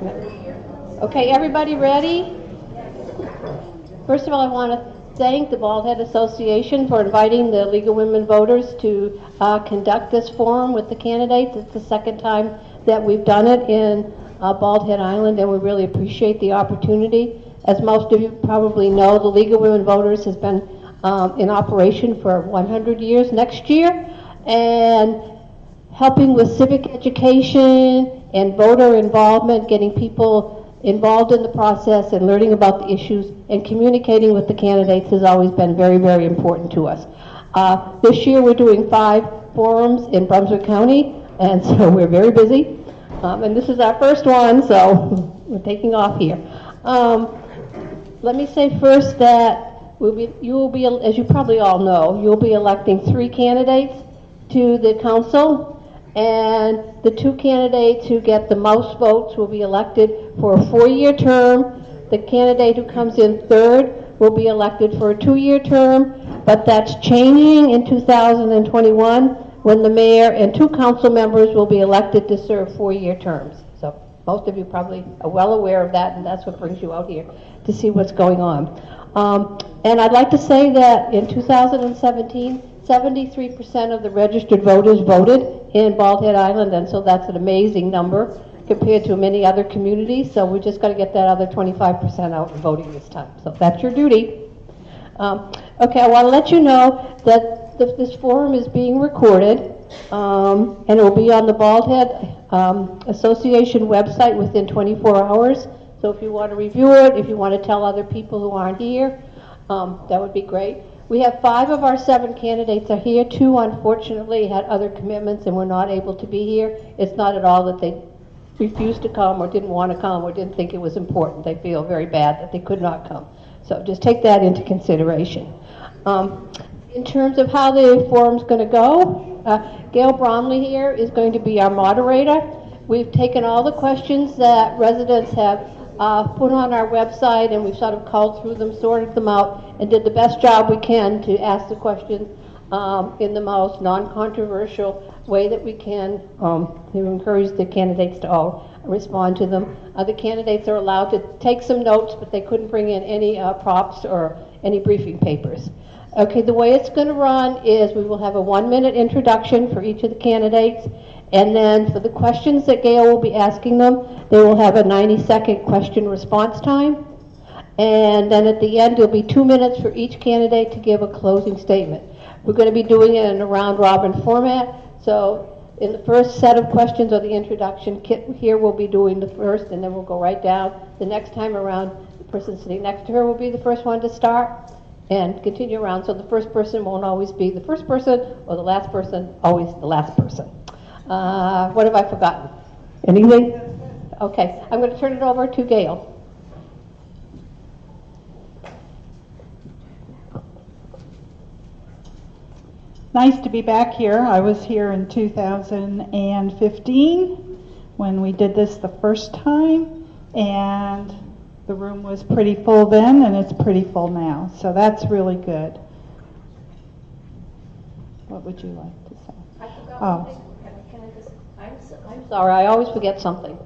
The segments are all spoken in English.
Okay, everybody ready? First of all, I want to thank the Bald Head Association for inviting the League of Women Voters to conduct this forum with the candidates. It's the second time that we've done it in Bald Head Island, and we really appreciate the opportunity. As most of you probably know, the League of Women Voters has been in operation for 100 years next year, and helping with civic education and voter involvement, getting people involved in the process and learning about the issues and communicating with the candidates has always been very, very important to us. This year we're doing 5 forums in Brunswick County, and so we're very busy. And this is our first one, so we're taking off here. Let me say first that you will be, as you probably all know, you'll be electing 3 candidates to the council, and the 2 candidates who get the most votes will be elected for a 4-year term. The candidate who comes in third will be elected for a 2-year term, but that's changing in 2021 when the mayor and 2 council members will be elected to serve 4-year terms. So most of you probably are well aware of that, and that's what brings you out here to see what's going on. And I'd like to say that in 2017, 73% of the registered voters voted in Bald Head Island, and so that's an amazing number compared to many other communities. So we just got to get that other 25% out and voting this time. So that's your duty. Okay, I want to let you know that this forum is being recorded, and it will be on the Bald Head Association website within 24 hours. So if you want to review it, if you want to tell other people who aren't here, that would be great. We have 5 of our 7 candidates are here. 2, unfortunately, had other commitments and were not able to be here. It's not at all that they refused to come or didn't want to come or didn't think it was important. They feel very bad that they could not come. So just take that into consideration. In terms of how the forum's going to go, Gail Bromley here is going to be our moderator. We've taken all the questions that residents have put on our website, and we've sort of culled through them, sorted them out, and did the best job we can to ask the questions in the most non-controversial way that we can to encourage the candidates to all respond to them. The candidates are allowed to take some notes, but they couldn't bring in any props or any briefing papers. Okay, the way it's going to run is we will have a 1-minute introduction for each of the candidates, and then for the questions that Gail will be asking them, they will have a 90-second question response time. And then at the end, there'll be 2 minutes for each candidate to give a closing statement. We're going to be doing it in a round-robin format. So in the first set of questions or the introduction, Kit here will be doing the first, and then we'll go right down. The next time around, the person sitting next to her will be the first one to start and continue around. So the first person won't always be the first person, or the last person always the last person. What have I forgotten? Anything? Okay, I'm going to turn it over to Gail. Nice to be back here. I was here in 2015 when we did this the first time, and the room was pretty full then, and it's pretty full now. So that's really good. What would you like to say? I forgot one thing. I'm sorry, I always forget something.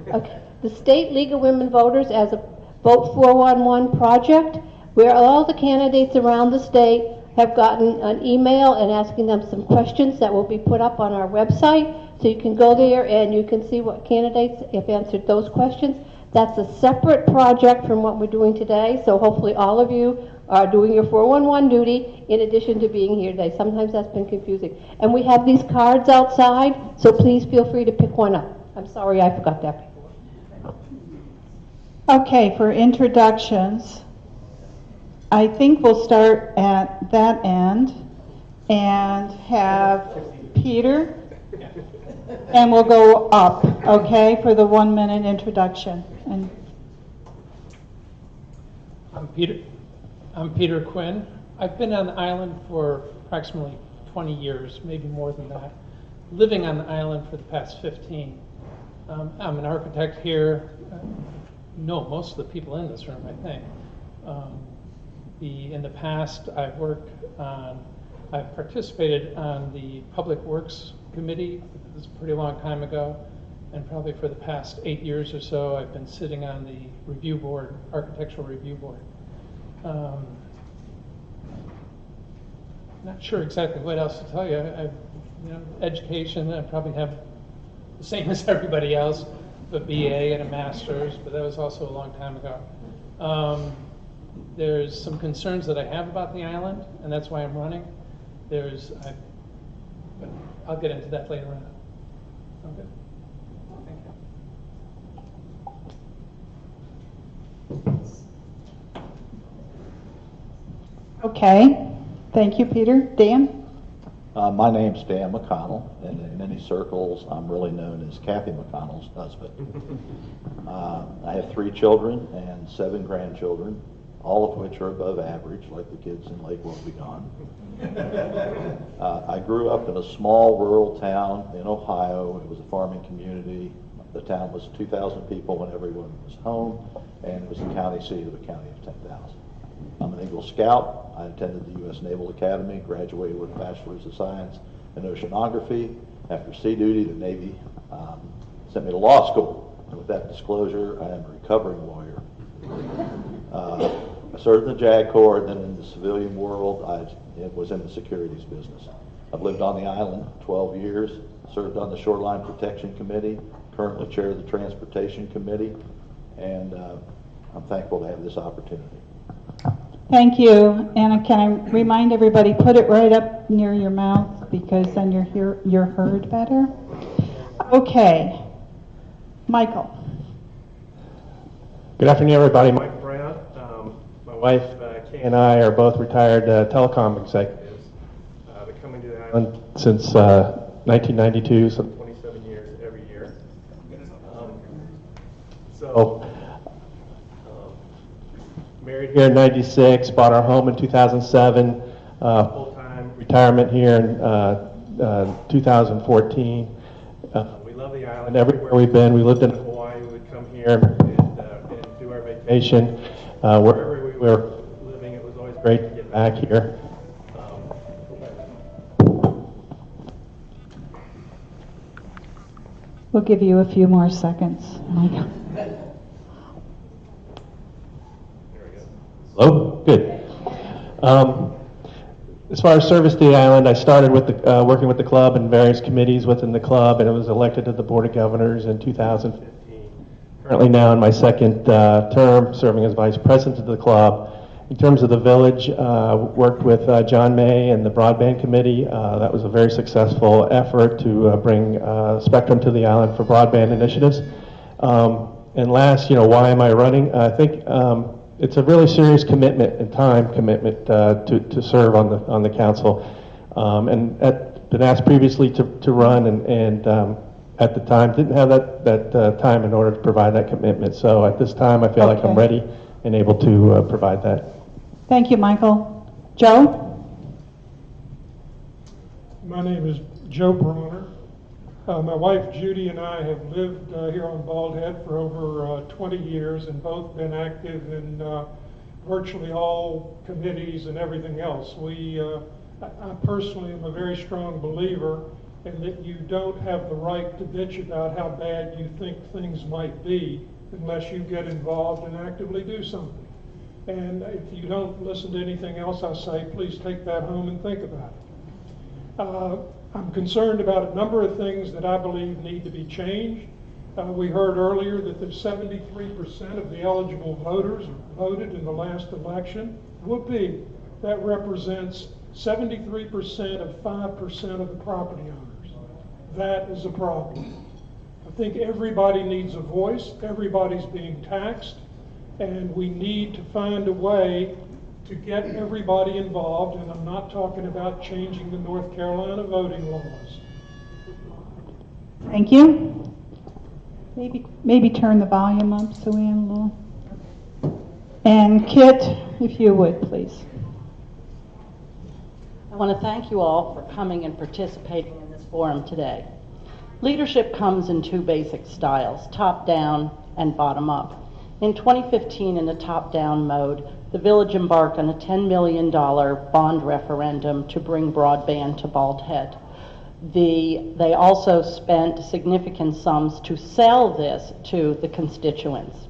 Okay. The State League of Women Voters as a Vote 411 project, where all the candidates around the state have gotten an email and asking them some questions that will be put up on our website. So you can go there and you can see what candidates have answered those questions. That's a separate project from what we're doing today. So hopefully all of you are doing your 411 duty in addition to being here today. Sometimes that's been confusing. And we have these cards outside, so please feel free to pick one up. I'm sorry I forgot that before. Okay, for introductions, I think we'll start at that end and have Peter, and we'll go up, okay, for the 1-minute introduction. And I'm Peter Quinn. I've been on the island for approximately 20 years, maybe more than that, living on the island for the past 15. I'm an architect here. Know most of the people in this room, I think. In the past, I've participated on the Public Works Committee. This was a pretty long time ago. And probably for the past 8 years or so, I've been sitting on the review board, architectural review board. Not sure exactly what else to tell you. Education, I probably have the same as everybody else, a BA and a master's, but that was also a long time ago. There's some concerns that I have about the island, and that's why I'm running. But I'll get into that later on. Okay. Okay, thank you, Peter. Dan? My name's Dan McConnell, and in many circles, I'm really known as Kathy McConnell's husband. I have 3 children and 7 grandchildren, all of which are above average, like the kids in Lake Wobegon. I grew up in a small rural town in Ohio. It was a farming community. The town was 2,000 people when everyone was home, and it was the county seat of a county of 10,000. I'm an Eagle Scout. I attended the U.S. Naval Academy, graduated with a Bachelor's of Science in Oceanography. After sea duty, the Navy sent me to law school. And with that disclosure, I am a recovering lawyer. I served in the JAG Corps, and then in the civilian world, I was in the securities business. I've lived on the island 12 years, served on the Shoreline Protection Committee, currently chair of the Transportation Committee, and I'm thankful to have this opportunity. Thank you. And can I remind everybody, put it right up near your mouth because then you're heard better. Okay. Michael. Good afternoon, everybody. Mike Brown. My wife, Kay, and I are both retired telecom executives. Been coming to the island since 1992, so 27 years every year. Married here in 96, bought our home in 2007, full-time retirement here in 2014. We love the island. Everywhere we've been, we lived in Hawaii, we would come here and do our vacation. Wherever we were living, it was always great to get back here. We'll give you a few more seconds, Michael. Hello? Good. As far as service to the island, I started with working with the club and various committees within the club, and I was elected to the Board of Governors in 2015. Currently now in my second term, serving as Vice President of the club. In terms of the village, worked with John May and the Broadband Committee. That was a very successful effort to bring spectrum to the island for broadband initiatives. And last, why am I running? I think it's a really serious commitment and time commitment to serve on the council, and been asked previously to run, and at the time didn't have that time in order to provide that commitment. So at this time, I feel like I'm ready and able to provide that. Thank you, Michael. Joe? My name is Joe Bronner. My wife Judy and I have lived here on Bald Head for over 20 years and both been active in virtually all committees and everything else. I personally am a very strong believer in that you don't have the right to bitch about how bad you think things might be unless you get involved and actively do something. And if you don't listen to anything else I say, please take that home and think about it. I'm concerned about a number of things that I believe need to be changed. We heard earlier that the 73% of the eligible voters voted in the last election. Whoopee, that represents 73% of 5% of the property owners. That is a problem. I think everybody needs a voice. Everybody's being taxed, and we need to find a way to get everybody involved, and I'm not talking about changing the North Carolina voting laws. Thank you. Maybe turn the volume up so we have a little. And Kit, if you would, please. I want to thank you all for coming and participating in this forum today. Leadership comes in 2 basic styles, top-down and bottom-up. In 2015, in the top-down mode, the village embarked on a $10 million bond referendum to bring broadband to Bald Head. They also spent significant sums to sell this to the constituents.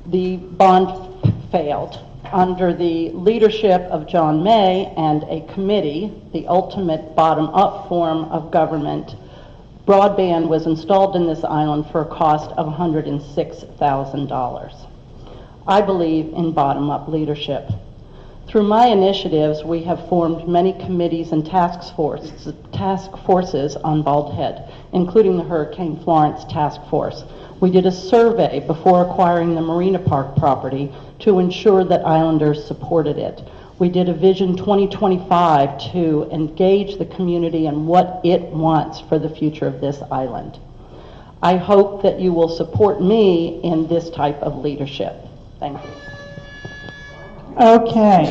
The bond failed. Under the leadership of John May and a committee, the ultimate bottom-up form of government, broadband was installed in this island for a cost of $106,000. I believe in bottom-up leadership. Through my initiatives, we have formed many committees and task forces on Bald Head, including the Hurricane Florence Task Force. We did a survey before acquiring the Marina Park property to ensure that islanders supported it. We did a Vision 2025 to engage the community in what it wants for the future of this island. I hope that you will support me in this type of leadership. Thank you. Okay.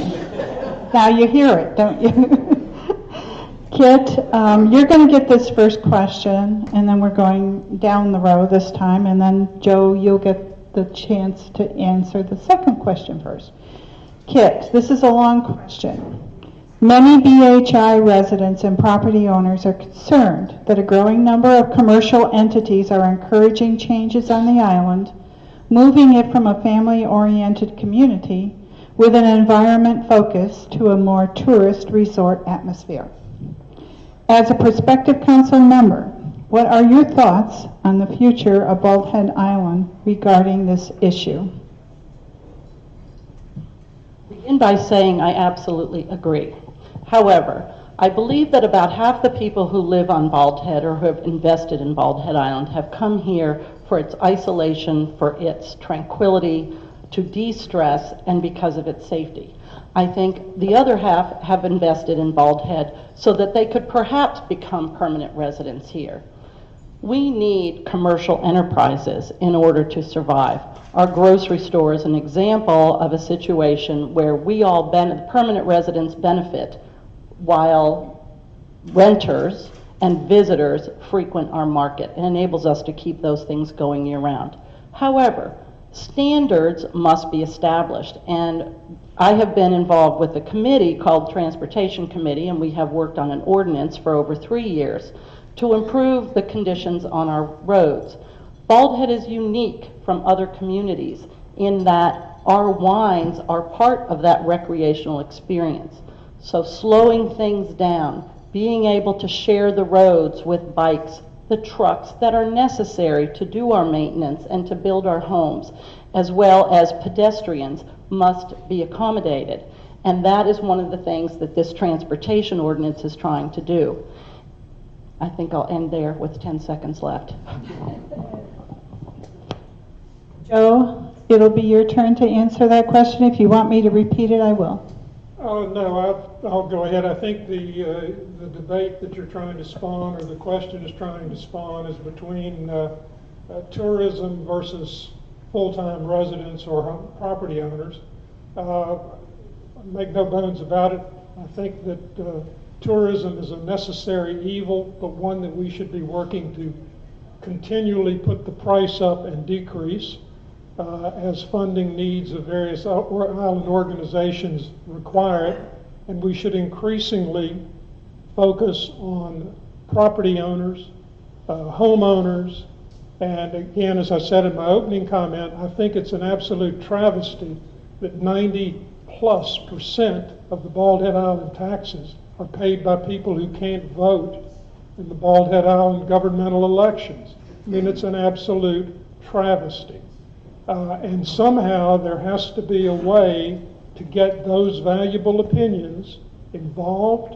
Now you hear it, don't you? Kit, you're going to get this first question, and then we're going down the row this time, and then Joe, you'll get the chance to answer the second question first. Kit, this is a long question. Many BHI residents and property owners are concerned that a growing number of commercial entities are encouraging changes on the island, moving it from a family-oriented community with an environment focus to a more tourist resort atmosphere. As a prospective council member, what are your thoughts on the future of Bald Head Island regarding this issue? Begin by saying I absolutely agree. However, I believe that about half the people who live on Bald Head or who have invested in Bald Head Island have come here for its isolation, for its tranquility, to de-stress, and because of its safety. I think the other half have invested in Bald Head so that they could perhaps become permanent residents here. We need commercial enterprises in order to survive. Our grocery store is an example of a situation where we all permanent residents benefit while renters and visitors frequent our market. It enables us to keep those things going year-round. However, standards must be established, and I have been involved with a committee called Transportation Committee, and we have worked on an ordinance for over 3 years to improve the conditions on our roads. Bald Head is unique from other communities in that our wines are part of that recreational experience. So slowing things down, being able to share the roads with bikes, the trucks that are necessary to do our maintenance and to build our homes, as well as pedestrians, must be accommodated. And that is one of the things that this transportation ordinance is trying to do. I think I'll end there with 10 seconds left. Joe, it'll be your turn to answer that question. If you want me to repeat it, I will. Oh, no, I'll go ahead. I think the debate that you're trying to spawn, or the question is trying to spawn, is between tourism versus full-time residents or property owners. Make no bones about it. I think that tourism is a necessary evil, but one that we should be working to continually put the price up and decrease as funding needs of various island organizations require it. And we should increasingly focus on property owners, homeowners, and again, as I said in my opening comment, I think it's an absolute travesty that 90+% of the Bald Head Island taxes are paid by people who can't vote in the Bald Head Island governmental elections. I mean, it's an absolute travesty. And somehow there has to be a way to get those valuable opinions involved.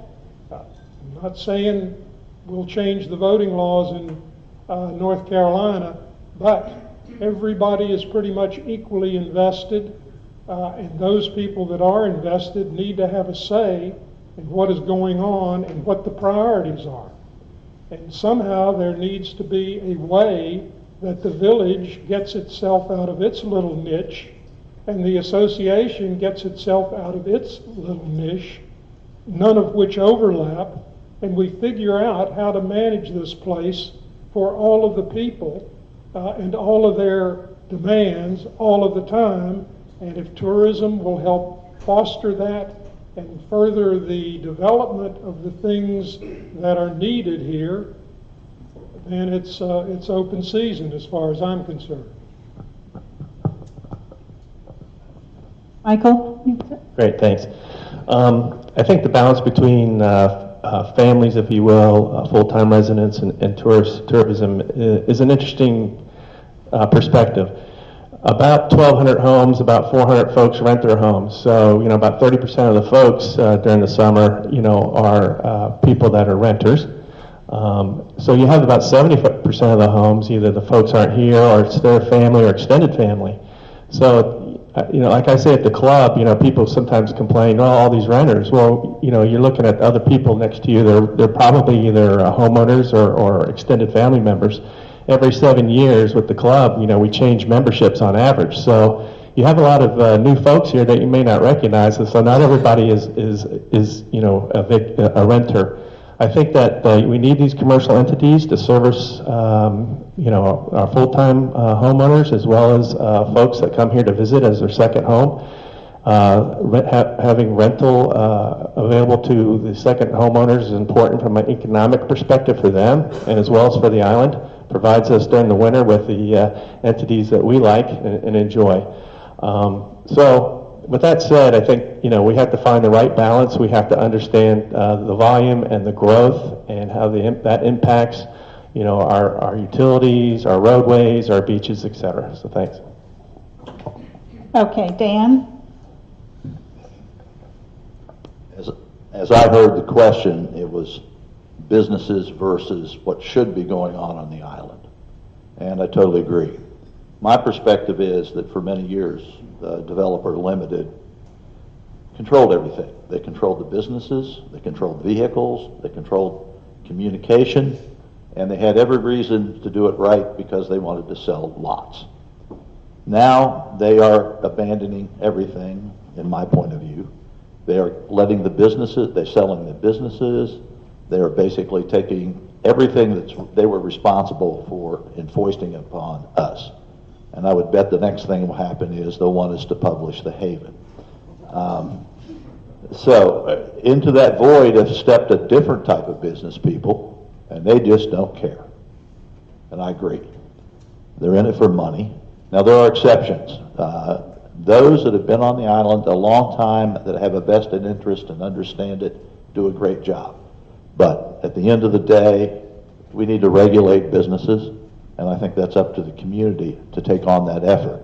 I'm not saying we'll change the voting laws in North Carolina, but everybody is pretty much equally invested, and those people that are invested need to have a say in what is going on and what the priorities are. And somehow there needs to be a way that the village gets itself out of its little niche and the association gets itself out of its little niche, none of which overlap, and we figure out how to manage this place for all of the people and all of their demands all of the time. And if tourism will help foster that, and further the development of the things that are needed here, then it's open season as far as I'm concerned. Michael? Great, thanks. I think the balance between families, if you will, full-time residents and tourism is an interesting perspective. About 1,200 homes, about 400 folks rent their homes. So, about 30% of the folks during the summer, are people that are renters. So you have about 70% of the homes, either the folks aren't here or it's their family or extended family. So, like I say at the club, people sometimes complain, oh, all these renters. Well, you're looking at other people next to you. They're probably either homeowners or extended family members. Every 7 years with the club, we change memberships on average. So you have a lot of new folks here that you may not recognize. So not everybody is a renter. I think that we need these commercial entities to service, our full-time homeowners as well as folks that come here to visit as their second home. Having rental available to the second homeowners is important from an economic perspective for them and as well as for the island. Provides us during the winter with the entities that we like and enjoy. So with that said, I think we have to find the right balance. We have to understand the volume and the growth and how that impacts our utilities, our roadways, our beaches, etc. So thanks. Okay, Dan? As I heard the question, it was businesses versus what should be going on the island. And I totally agree. My perspective is that for many years, the developer limited controlled everything. They controlled the businesses, they controlled vehicles, they controlled communication, and they had every reason to do it right because they wanted to sell lots. Now they are abandoning everything, in my point of view. They are letting the businesses, they're selling the businesses, they are basically taking everything that they were responsible for and foisting it upon us. And I would bet the next thing will happen is they'll want us to publish the Haven. So into that void have stepped a different type of business people, and they just don't care. And I agree. They're in it for money. Now there are exceptions. Those that have been on the island a long time, that have a vested interest and understand it, do a great job. But at the end of the day, we need to regulate businesses, and I think that's up to the community to take on that effort.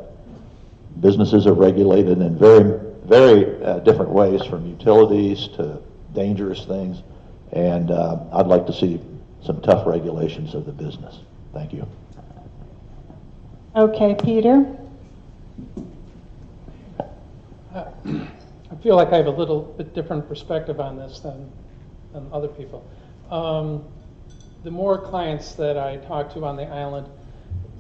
Businesses are regulated in very, very different ways, from utilities to dangerous things, and I'd like to see some tough regulations of the business. Thank you. Okay, Peter? I feel like I have a little bit different perspective on this than other people. The more clients that I talk to on the island,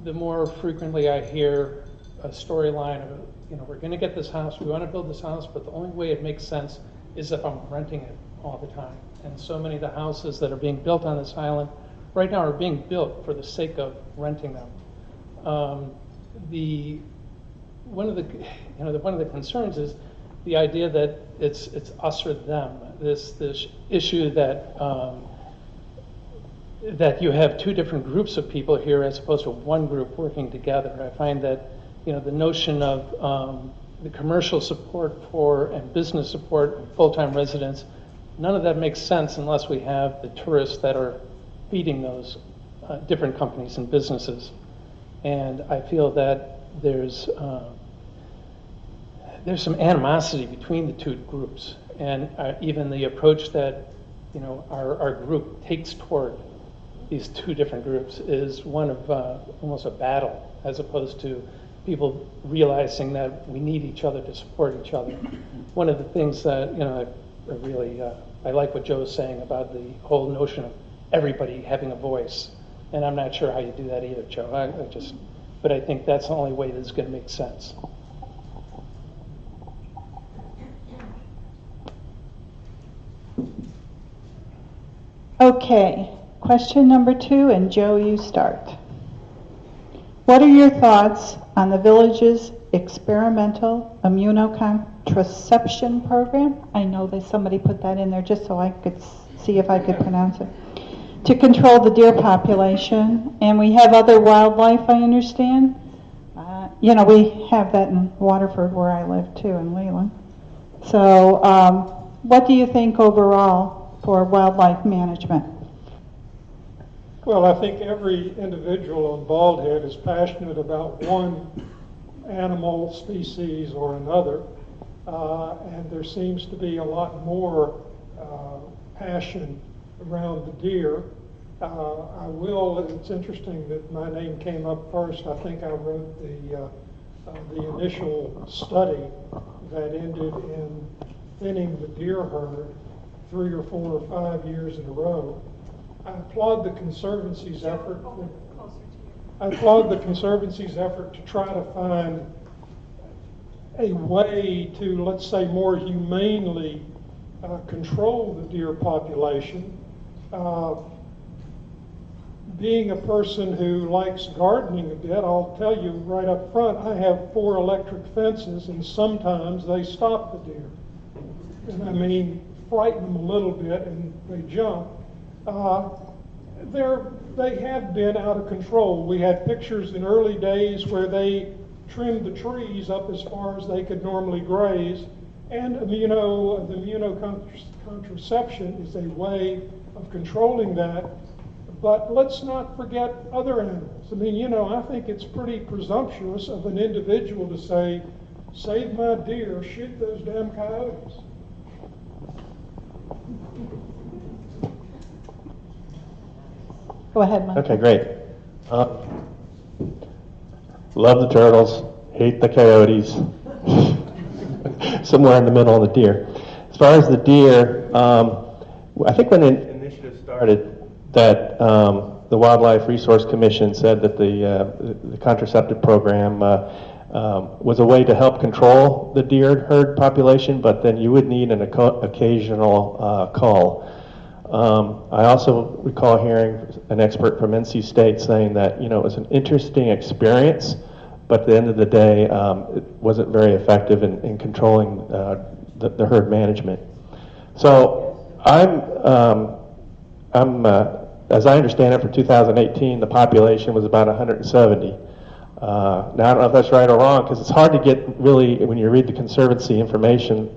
the more frequently I hear a storyline of, we're going to get this house, we want to build this house, but the only way it makes sense is if I'm renting it all the time. And so many of the houses that are being built on this island right now are being built for the sake of renting them. One of the concerns is the idea that it's us or them. This issue that that you have two different groups of people here as opposed to one group working together. I find that the notion of the commercial support for and business support of full-time residents, none of that makes sense unless we have the tourists that are feeding those different companies and businesses. And I feel that there's some animosity between the two groups, and even the approach that our group takes toward these two different groups is one of almost a battle, as opposed to people realizing that we need each other to support each other. One of the things that I like what Joe's saying about the whole notion of everybody having a voice, and I'm not sure how you do that either, Joe. But I think that's the only way that's going to make sense. Okay, question number 2, and Joe, you start. What are your thoughts on the village's experimental contraception program. I know that somebody put that in there just so I could see if I could pronounce it. To control the deer population, and we have other wildlife, I understand. You know, we have that in Waterford where I live too, in Leland. So what do you think overall for wildlife management? Well, I think every individual on Bald Head is passionate about one animal species or another, and there seems to be a lot more passion around the deer. It's interesting that my name came up first. I think I wrote the initial study that ended in thinning the deer herd 3 or 4 or 5 years in a row. I applaud the Conservancy's effort. To try to find a way to, let's say, more humanely control the deer population. Being a person who likes gardening a bit, I'll tell you right up front, I have 4 electric fences, and sometimes they stop the deer. And I mean, frighten them a little bit, and they jump. They have been out of control. We had pictures in early days where they trimmed the trees up as far as they could normally graze, and the immunocontraception is a way of controlling that. But let's not forget other animals. I mean, I think it's pretty presumptuous of an individual to say, save my deer, shoot those damn coyotes. Go ahead, Mike. Okay, great. Love the turtles, hate the coyotes. Somewhere in the middle of the deer. As far as the deer, I think when the initiative started, that the Wildlife Resource Commission said that the contraceptive program was a way to help control the deer herd population, but then you would need an occasional cull. I also recall hearing an expert from NC State saying that it was an interesting experience, but at the end of the day, it wasn't very effective in controlling the herd management. So as I understand it, for 2018, the population was about 170. Now, I don't know if that's right or wrong, because it's hard to get really, when you read the Conservancy information,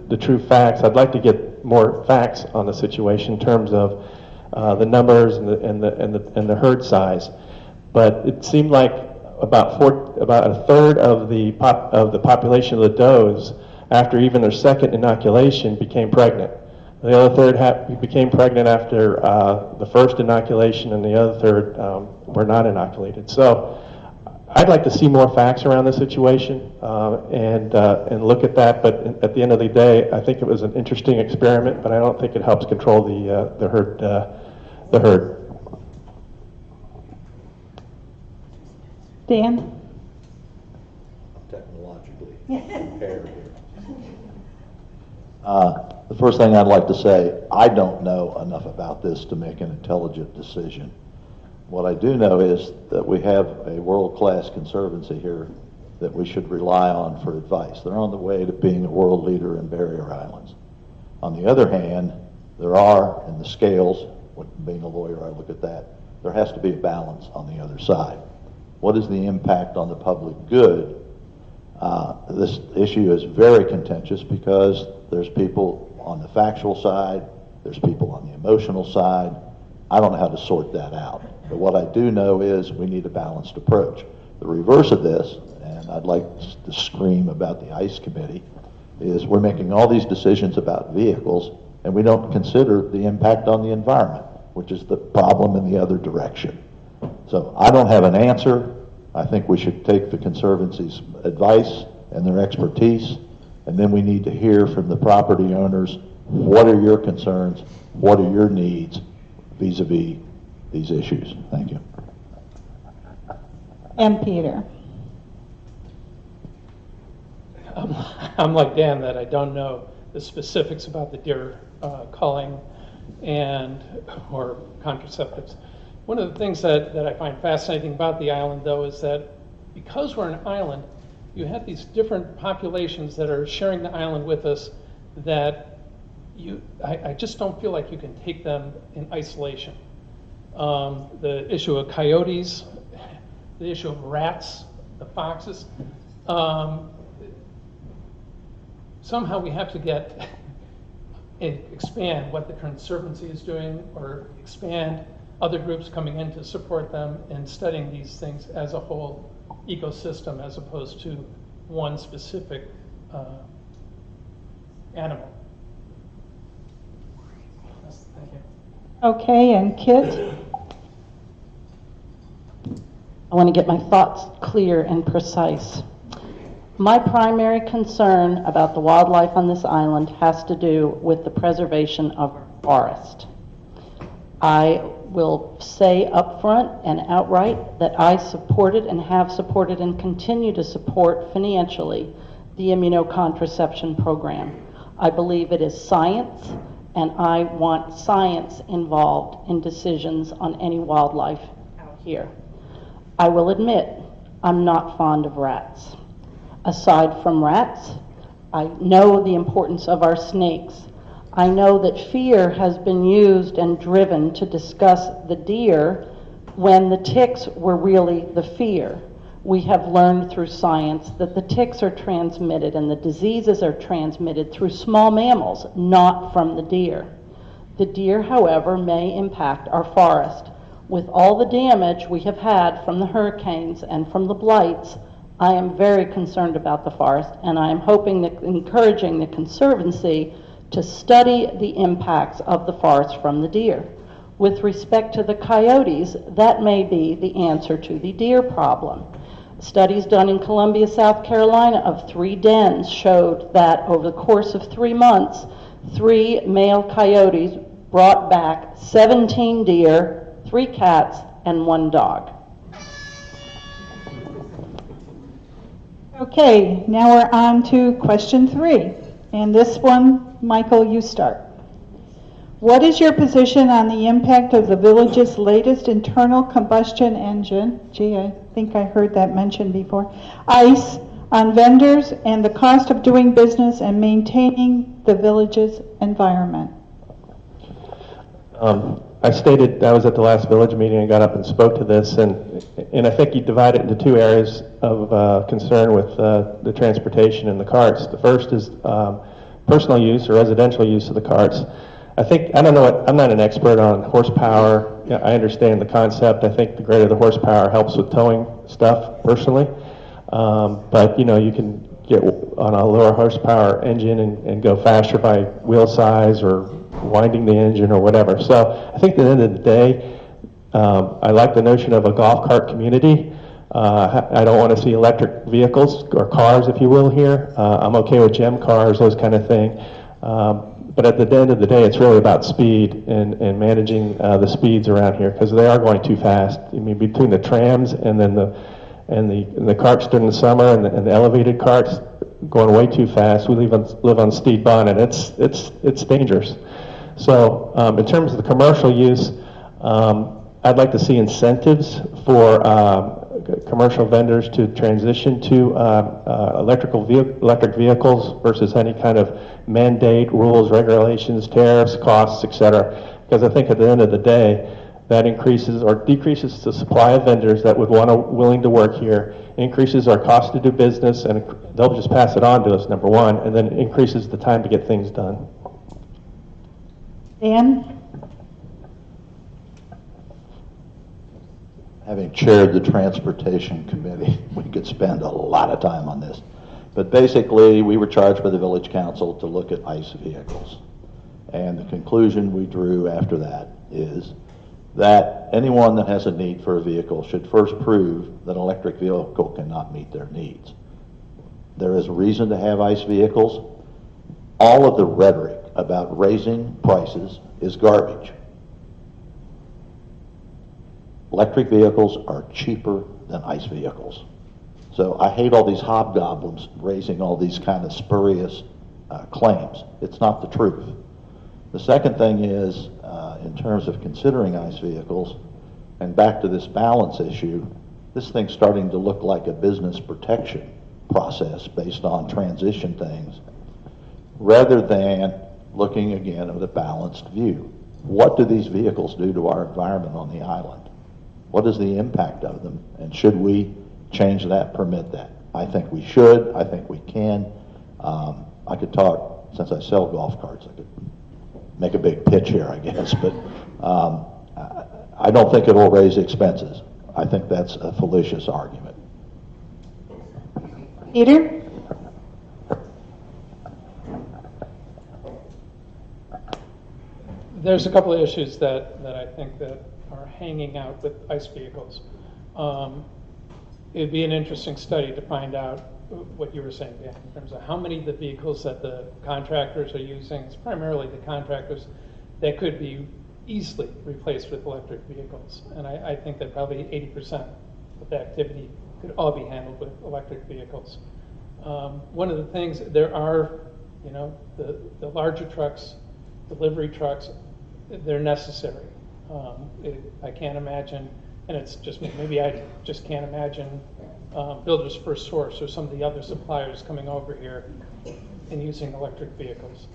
the true facts. I'd like to get more facts on the situation in terms of the numbers and the herd size. But it seemed like about a third of the population of the does, after even their second inoculation, became pregnant. The other third became pregnant after the first inoculation, and the other third were not inoculated. So I'd like to see more facts around the situation and look at that. But at the end of the day, I think it was an interesting experiment, but I don't think it helps control the herd. Dan? Technologically impaired here. The first thing I'd like to say, I don't know enough about this to make an intelligent decision. What I do know is that we have a world-class conservancy here that we should rely on for advice. They're on the way to being a world leader in barrier islands. On the other hand, there are, in the scales, being a lawyer, I look at that, there has to be a balance on the other side. What is the impact on the public good? This issue is very contentious because there's people on the factual side, there's people on the emotional side. I don't know how to sort that out. But what I do know is we need a balanced approach. The reverse of this, and I'd like to scream about the ICE committee, is we're making all these decisions about vehicles and we don't consider the impact on the environment, which is the problem in the other direction. So I don't have an answer. I think we should take the Conservancy's advice and their expertise, and then we need to hear from the property owners, what are your concerns, what are your needs vis-a-vis these issues. Thank you. And Peter? I'm like Dan, that I don't know the specifics about the deer culling or contraceptives. One of the things that I find fascinating about the island, though, is that because we're an island, you have these different populations that are sharing the island with us that I just don't feel like you can take them in isolation. The issue of coyotes, the issue of rats, the foxes. Somehow we have to get expand what the Conservancy is doing, or expand other groups coming in to support them in studying these things as a whole ecosystem as opposed to one specific animal. Thank you. Okay, and Kit? I want to get my thoughts clear and precise. My primary concern about the wildlife on this island has to do with the preservation of our forest. I will say up front and outright that I supported and have supported and continue to support financially the immunocontraception program. I believe it is science, and I want science involved in decisions on any wildlife out here. I will admit, I'm not fond of rats. Aside from rats, I know the importance of our snakes. I know that fear has been used and driven to discuss the deer when the ticks were really the fear. We have learned through science that the ticks are transmitted and the diseases are transmitted through small mammals, not from the deer. The deer, however, may impact our forest. With all the damage we have had from the hurricanes and from the blights, I am very concerned about the forest, and I am encouraging the Conservancy to study the impacts of the forest from the deer. With respect to the coyotes, that may be the answer to the deer problem. Studies done in Columbia, South Carolina of 3 dens showed that over the course of 3 months, 3 male coyotes brought back 17 deer, 3 cats, and 1 dog. Okay, now we're on to question 3. And this one, Michael, you start. What is your position on the impact of the village's latest internal combustion engine, gee, I think I heard that mentioned before, ICE, on vendors and the cost of doing business and maintaining the village's environment? I stated, I was at the last village meeting and got up and spoke to this, and I think you divide it into 2 areas of concern with the transportation and the carts. The first is personal use or residential use of the carts. I don't know, I'm not an expert on horsepower. Yeah, I understand the concept. I think the greater the horsepower helps with towing stuff personally. But you can get on a lower horsepower engine and go faster by wheel size or winding the engine or whatever. So I think at the end of the day, I like the notion of a golf cart community. I don't want to see electric vehicles or cars, if you will, here. I'm okay with gem cars, those kind of thing. But at the end of the day, it's really about speed and managing the speeds around here, because they are going too fast. I mean, between the trams and then the carts during the summer and the elevated carts going way too fast. We live on Stede Bonnet. It's dangerous. So in terms of the commercial use, I'd like to see incentives for commercial vendors to transition to electric vehicles versus any kind of mandate, rules, regulations, tariffs, costs, etc. Because I think at the end of the day, that increases or decreases the supply of vendors that would willing to work here, increases our cost to do business, and they'll just pass it on to us, number one, and then increases the time to get things done. Dan? Having chaired the Transportation Committee, we could spend a lot of time on this. But basically, we were charged by the Village Council to look at ICE vehicles. And the conclusion we drew after that is that anyone that has a need for a vehicle should first prove that an electric vehicle cannot meet their needs. There is a reason to have ICE vehicles. All of the rhetoric about raising prices is garbage. Electric vehicles are cheaper than ICE vehicles. So I hate all these hobgoblins raising all these kind of spurious claims. It's not the truth. The second thing is, in terms of considering ICE vehicles, and back to this balance issue, this thing's starting to look like a business protection process based on transition things, rather than looking again at a balanced view. What do these vehicles do to our environment on the island? What is the impact of them? And should we change that, permit that? I think we should. I think we can. I could talk, since I sell golf carts, I could make a big pitch here, I guess, but I don't think it will raise expenses. I think that's a fallacious argument. Peter? There's a couple of issues that I think that are hanging out with ICE vehicles. It'd be an interesting study to find out what you were saying, Dan, in terms of how many of the vehicles that the contractors are using, it's primarily the contractors, that could be easily replaced with electric vehicles. And I think that probably 80% of the activity could all be handled with electric vehicles. One of the things, there are, the larger trucks, delivery trucks, they're necessary. I can't imagine, and it's just maybe I just can't imagine Builders First Source or some of the other suppliers coming over here and using electric vehicles.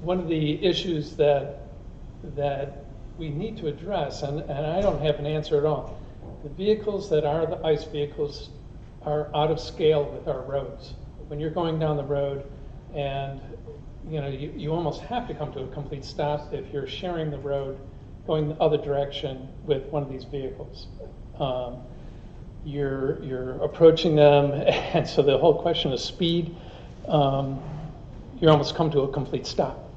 One of the issues that we need to address, and I don't have an answer at all, the vehicles that are the ICE vehicles are out of scale with our roads. When you're going down the road and you almost have to come to a complete stop if you're sharing the road going the other direction with one of these vehicles. You're approaching them, and so the whole question of speed, you almost come to a complete stop.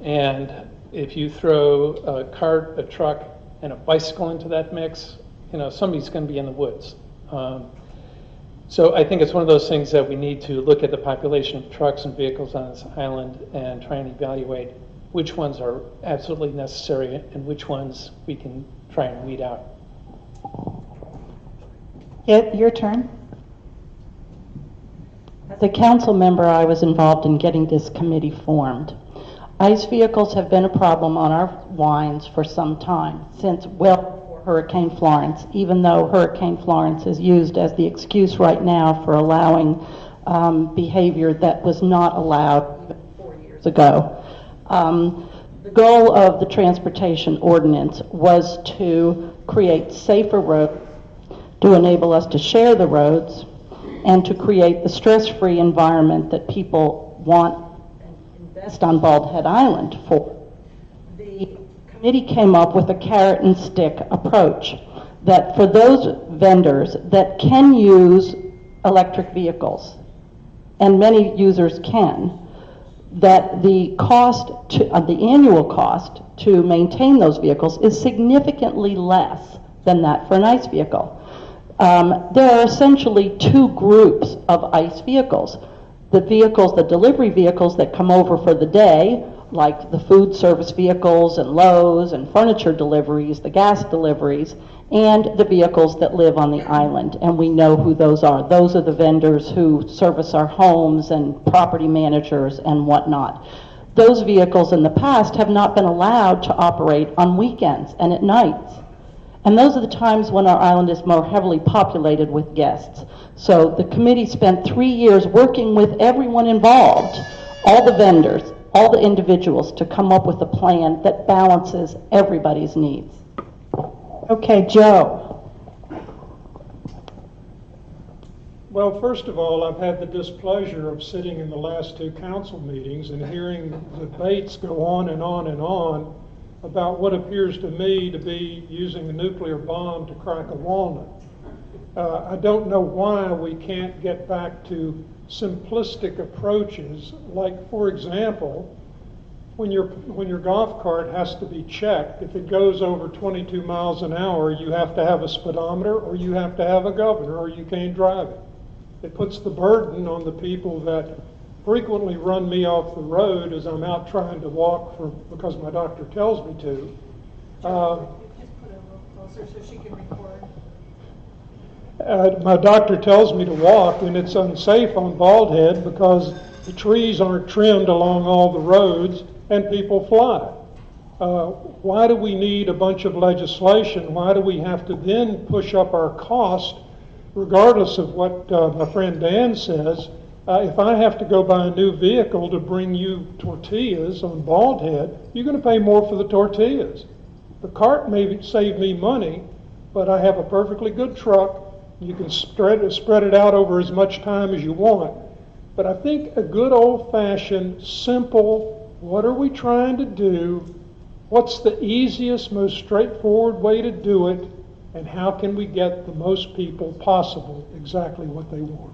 And if you throw a cart, a truck, and a bicycle into that mix, somebody's going to be in the woods. So I think it's one of those things that we need to look at the population of trucks and vehicles on this island and try and evaluate which ones are absolutely necessary and which ones we can try and weed out. Yeah, your turn. As a council member, I was involved in getting this committee formed. ICE vehicles have been a problem on our lines for some time, since well before Hurricane Florence, even though Hurricane Florence is used as the excuse right now for allowing behavior that was not allowed even 4 years ago. The goal of the transportation ordinance was to create safer roads, to enable us to share the roads, and to create the stress-free environment that people want and invest on Bald Head Island for. The committee came up with a carrot and stick approach that for those vendors that can use electric vehicles, and many users can, that the cost the annual cost to maintain those vehicles is significantly less than that for an ICE vehicle. There are essentially two groups of ICE vehicles. The delivery vehicles that come over for the day, like the food service vehicles and Lowe's and furniture deliveries, the gas deliveries, and the vehicles that live on the island. And we know who those are. Those are the vendors who service our homes and property managers and whatnot. Those vehicles in the past have not been allowed to operate on weekends and at nights. And those are the times when our island is more heavily populated with guests. So the committee spent 3 years working with everyone involved, all the vendors, all the individuals, to come up with a plan that balances everybody's needs. Okay, Joe. Well, first of all, I've had the displeasure of sitting in the last two council meetings and hearing debates go on and on and on about what appears to me to be using a nuclear bomb to crack a walnut. I don't know why we can't get back to simplistic approaches, like, for example, when your golf cart has to be checked, if it goes over 22 miles an hour, you have to have a speedometer or you have to have a governor or you can't drive it. It puts the burden on the people that frequently run me off the road as I'm out trying to walk because my doctor tells me to. Just put it a little closer so she can record. My doctor tells me to walk, and it's unsafe on Bald Head because the trees aren't trimmed along all the roads and people fly. Why do we need a bunch of legislation? Why do we have to then push up our cost regardless of what my friend Dan says, if I have to go buy a new vehicle to bring you tortillas on Bald Head, you're going to pay more for the tortillas. The cart may save me money, but I have a perfectly good truck. You can spread it out over as much time as you want. But I think a good old-fashioned, simple, what are we trying to do? What's the easiest, most straightforward way to do it? And how can we get the most people possible exactly what they want?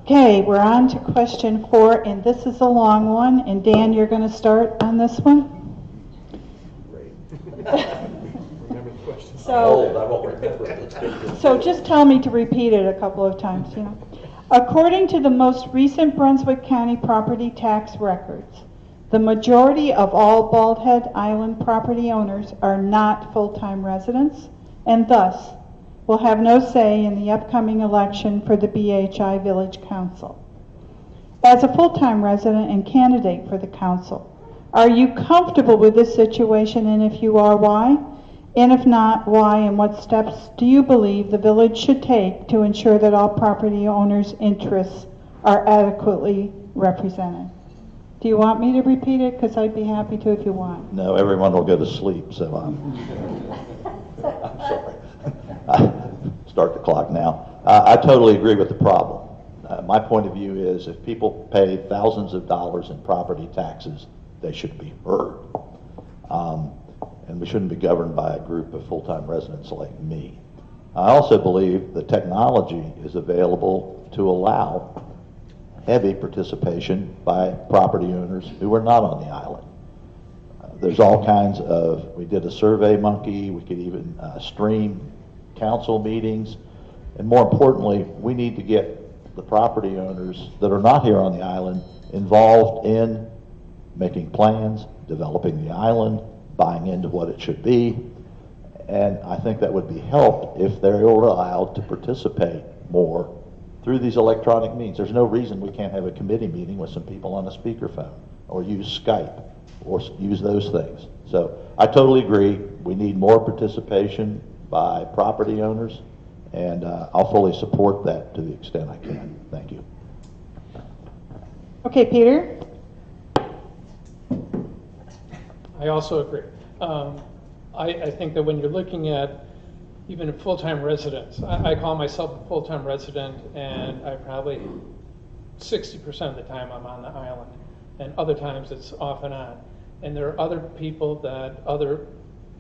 Okay, we're on to question 4, and this is a long one. And Dan, you're going to start on this one? So just tell me to repeat it a couple of times, you know. According to the most recent Brunswick County property tax records, the majority of all Bald Head Island property owners are not full-time residents, and thus will have no say in the upcoming election for the BHI Village Council. As a full-time resident and candidate for the council, are you comfortable with this situation, and if you are, why? And if not, why, and what steps do you believe the village should take to ensure that all property owners' interests are adequately represented? Do you want me to repeat it? Because I'd be happy to if you want. No, everyone will go to sleep, so I'm sorry. Start the clock now. I totally agree with the problem. My point of view is if people pay thousands of dollars in property taxes, they should be heard. And we shouldn't be governed by a group of full-time residents like me. I also believe the technology is available to allow heavy participation by property owners who are not on the island. There's all kinds of, we did a survey monkey, we could even stream council meetings, and more importantly, we need to get the property owners that are not here on the island involved in making plans, developing the island, buying into what it should be, and I think that would be helped if they're allowed to participate more through these electronic means. There's no reason we can't have a committee meeting with some people on a speakerphone, or use Skype, or use those things. So I totally agree, we need more participation by property owners, and I'll fully support that to the extent I can. Thank you. Okay, Peter? I also agree. I think that when you're looking at even full-time residents, I call myself a full-time resident, and I probably 60% of the time I'm on the island, and other times it's off and on. And there are other people other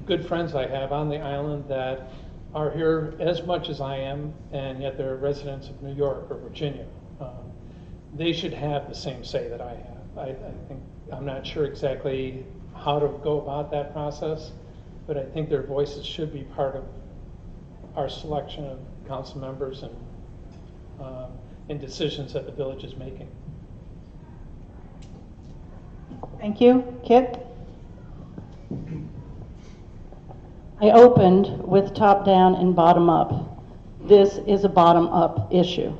good friends I have on the island that are here as much as I am, and yet they're residents of New York or Virginia. They should have the same say that I have. I think, I'm not sure exactly how to go about that process, but I think their voices should be part of our selection of council members and decisions that the village is making. Thank you. Kit? I opened with top down and bottom up. This is a bottom up issue.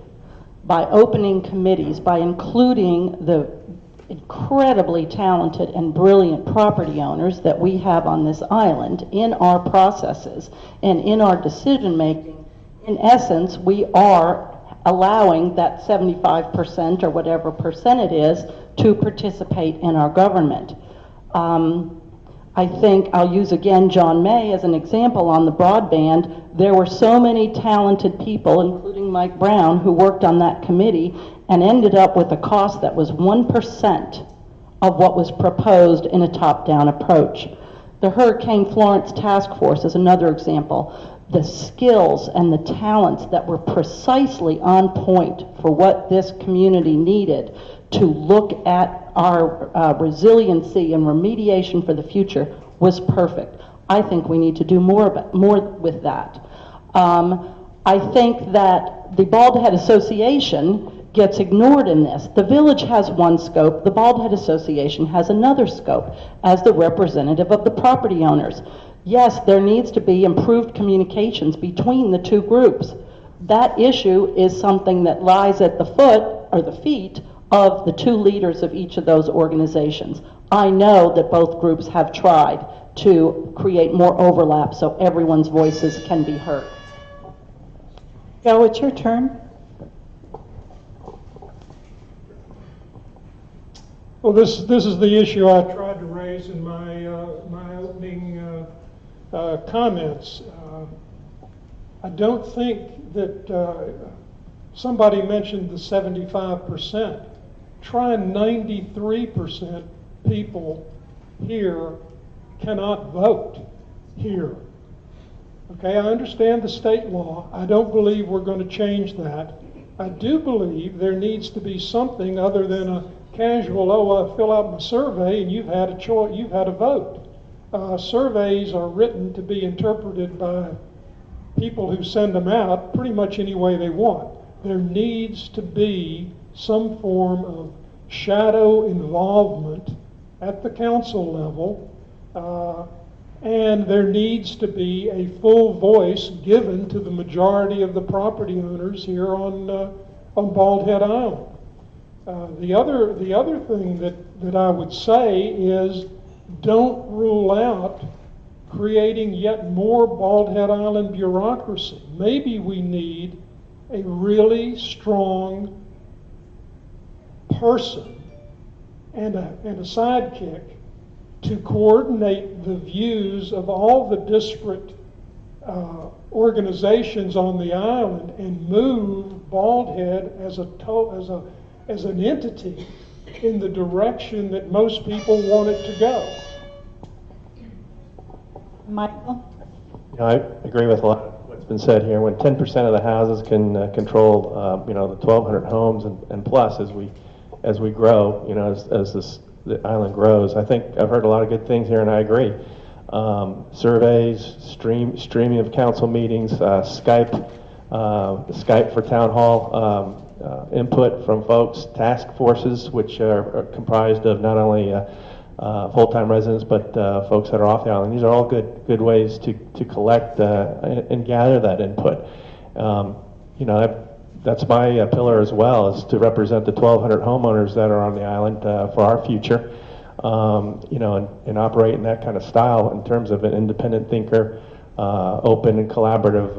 By opening committees, by including the incredibly talented and brilliant property owners that we have on this island in our processes and in our decision making, in essence, we are allowing that 75% or whatever percent it is to participate in our government. I think I'll use again John May as an example on the broadband. There were so many talented people, including Mike Brown, who worked on that committee and ended up with a cost that was 1% of what was proposed in a top-down approach. The Hurricane Florence Task Force is another example. The skills and the talents that were precisely on point for what this community needed to look at our resiliency and remediation for the future was perfect. I think we need to do more with that. I think that the Bald Head Association gets ignored in this. The village has one scope, the Bald Head Association has another scope as the representative of the property owners. Yes, there needs to be improved communications between the two groups. That issue is something that lies at the foot or the feet of the two leaders of each of those organizations. I know that both groups have tried to create more overlap so everyone's voices can be heard. Joe, it's your turn. Well, this is the issue I tried to raise in my opening comments. I don't think that somebody mentioned the 75%. Try 93% people here cannot vote here. Okay, I understand the state law. I don't believe we're going to change that. I do believe there needs to be something other than a casual, I fill out my survey and you've had a choice, you've had a vote. Surveys are written to be interpreted by people who send them out pretty much any way they want. There needs to be some form of shadow involvement at the council level, and there needs to be a full voice given to the majority of the property owners here on Bald Head Island. The other thing that I would say is don't rule out creating yet more Bald Head Island bureaucracy. Maybe we need a really strong person and a sidekick to coordinate the views of all the disparate organizations on the island and move Bald Head as an entity in the direction that most people want it to go. Michael? I agree with a lot of what's been said here. When 10% of the houses can control, the 1,200 homes and plus as we grow, as the island grows, I think I've heard a lot of good things here, and I agree. Surveys, streaming of council meetings, Skype for town hall input from folks, task forces, which are comprised of not only full-time residents, but folks that are off the island. These are all good ways to collect and gather that input. That's my pillar as well, is to represent the 1,200 homeowners that are on the island for our future, and operate in that kind of style in terms of an independent thinker, open and collaborative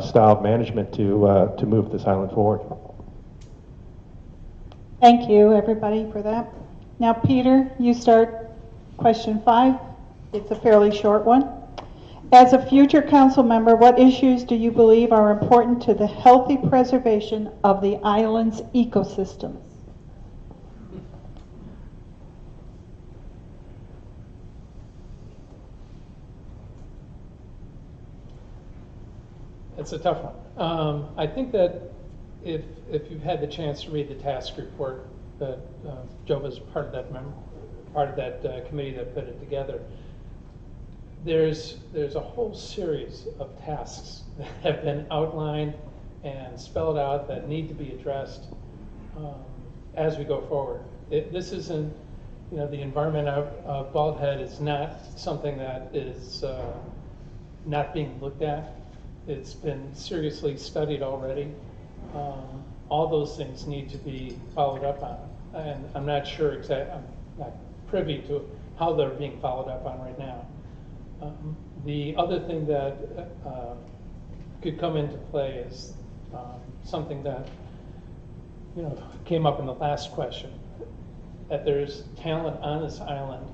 style of management to move this island forward. Thank you, everybody, for that. Now, Peter, you start question 5. It's a fairly short one. As a future council member, what issues do you believe are important to the healthy preservation of the island's ecosystems? It's a tough one. I think that if you've had the chance to read the task report that Joe was part of that committee that put it together, there's a whole series of tasks that have been outlined and spelled out that need to be addressed as we go forward. This isn't, the environment of Bald Head is not something that is not being looked at. It's been seriously studied already. All those things need to be followed up on, and I'm not sure I'm not privy to how they're being followed up on right now. The other thing that could come into play is something that came up in the last question, that there's talent on this island,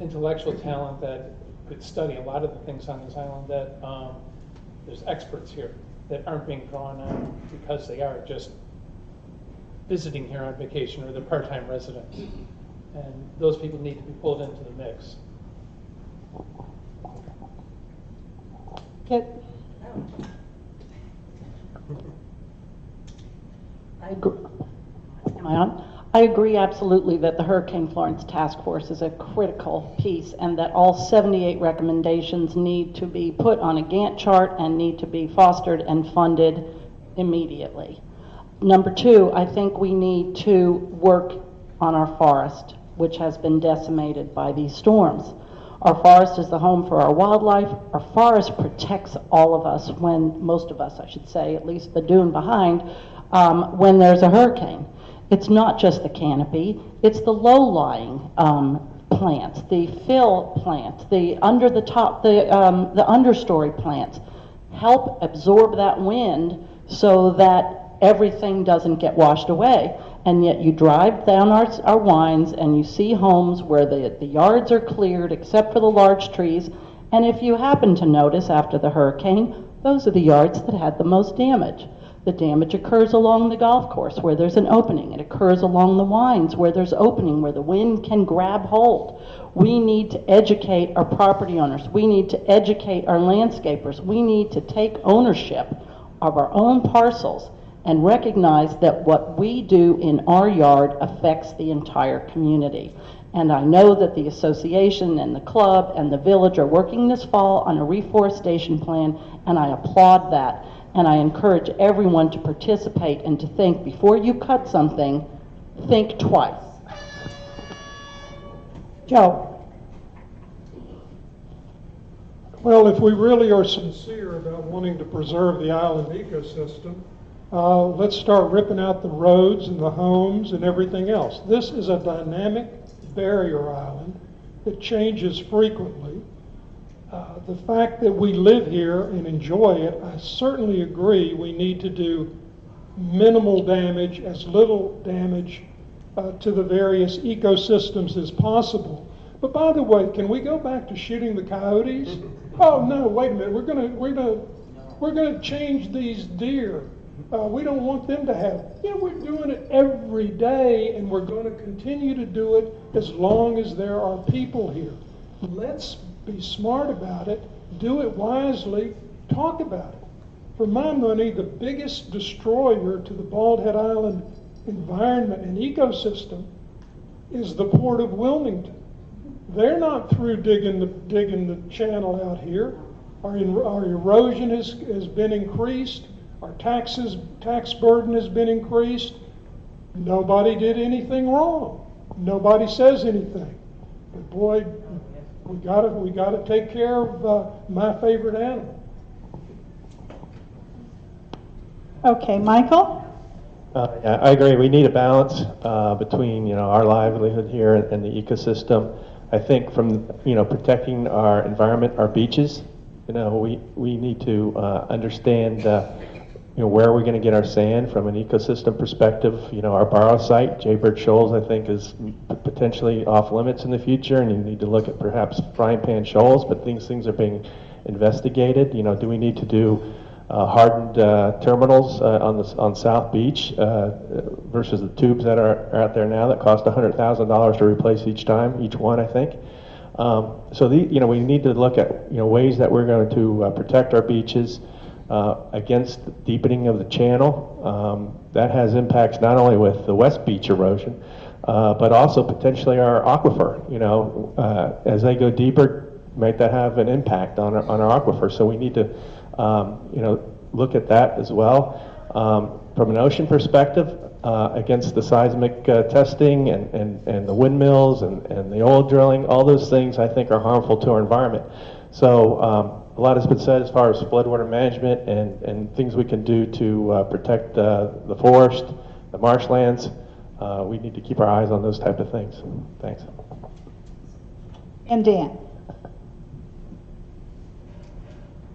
intellectual talent that could study a lot of the things on this island, that there's experts here that aren't being drawn on because they are just visiting here on vacation or they're part-time residents. And those people need to be pulled into the mix. I agree. Am I on? I agree absolutely that the Hurricane Florence Task Force is a critical piece, and that all 78 recommendations need to be put on a Gantt chart and need to be fostered and funded immediately. Number 2, I think we need to work on our forest, which has been decimated by these storms. Our forest is the home for our wildlife. Our forest protects all of us most of us, I should say, at least the dune behind, when there's a hurricane. It's not just the canopy, it's the low-lying plants, the fill plants, the understory plants. help absorb that wind so that everything doesn't get washed away. And yet you drive down our winds and you see homes where the yards are cleared except for the large trees. And if you happen to notice after the hurricane, those are the yards that had the most damage. The damage occurs along the golf course where there's an opening. It occurs along the winds where there's opening, where the wind can grab hold. We need to educate our property owners. We need to educate our landscapers. We need to take ownership of our own parcels and recognize that what we do in our yard affects the entire community. And I know that the association and the club and the village are working this fall on a reforestation plan, and I applaud that. And I encourage everyone to participate and to think, before you cut something, think twice. Joe? Well, if we really are sincere about wanting to preserve the island ecosystem, let's start ripping out the roads and the homes and everything else. This is a dynamic barrier island that changes frequently. The fact that we live here and enjoy it, I certainly agree we need to do minimal damage, as little damage to the various ecosystems as possible. But by the way, can we go back to shooting the coyotes? Oh no, wait a minute. We're gonna change these deer. We don't want them to have. Yeah, we're doing it every day, and we're going to continue to do it as long as there are people here. Let's be smart about it. Do it wisely. Talk about it. For my money, the biggest destroyer to the Bald Head Island environment and ecosystem is the Port of Wilmington. They're not through digging the channel out here. Our erosion has been increased. Our tax burden has been increased. Nobody did anything wrong. Nobody says anything. But boy, we gotta take care of my favorite animal. Okay, Michael? Yeah, I agree. We need a balance between our livelihood here and the ecosystem. I think from protecting our environment, our beaches, we need to understand where are we going to get our sand from an ecosystem perspective. Our borrow site, Jaybird Shoals, I think is potentially off limits in the future, and you need to look at perhaps frying pan shoals, but these things are being investigated. Do we need to do hardened terminals on South Beach versus the tubes that are out there now that cost $100,000 to replace each one, I think. So we need to look at ways that we're going to protect our beaches against the deepening of the channel. That has impacts not only with the West Beach erosion, but also potentially our aquifer. As they go deeper, might that have an impact on our aquifer? So we need to look at that as well. From an ocean perspective, against the seismic testing and the windmills and the oil drilling, all those things I think are harmful to our environment. So a lot has been said as far as floodwater management and things we can do to protect the forest, the marshlands. We need to keep our eyes on those type of things. Thanks. And Dan?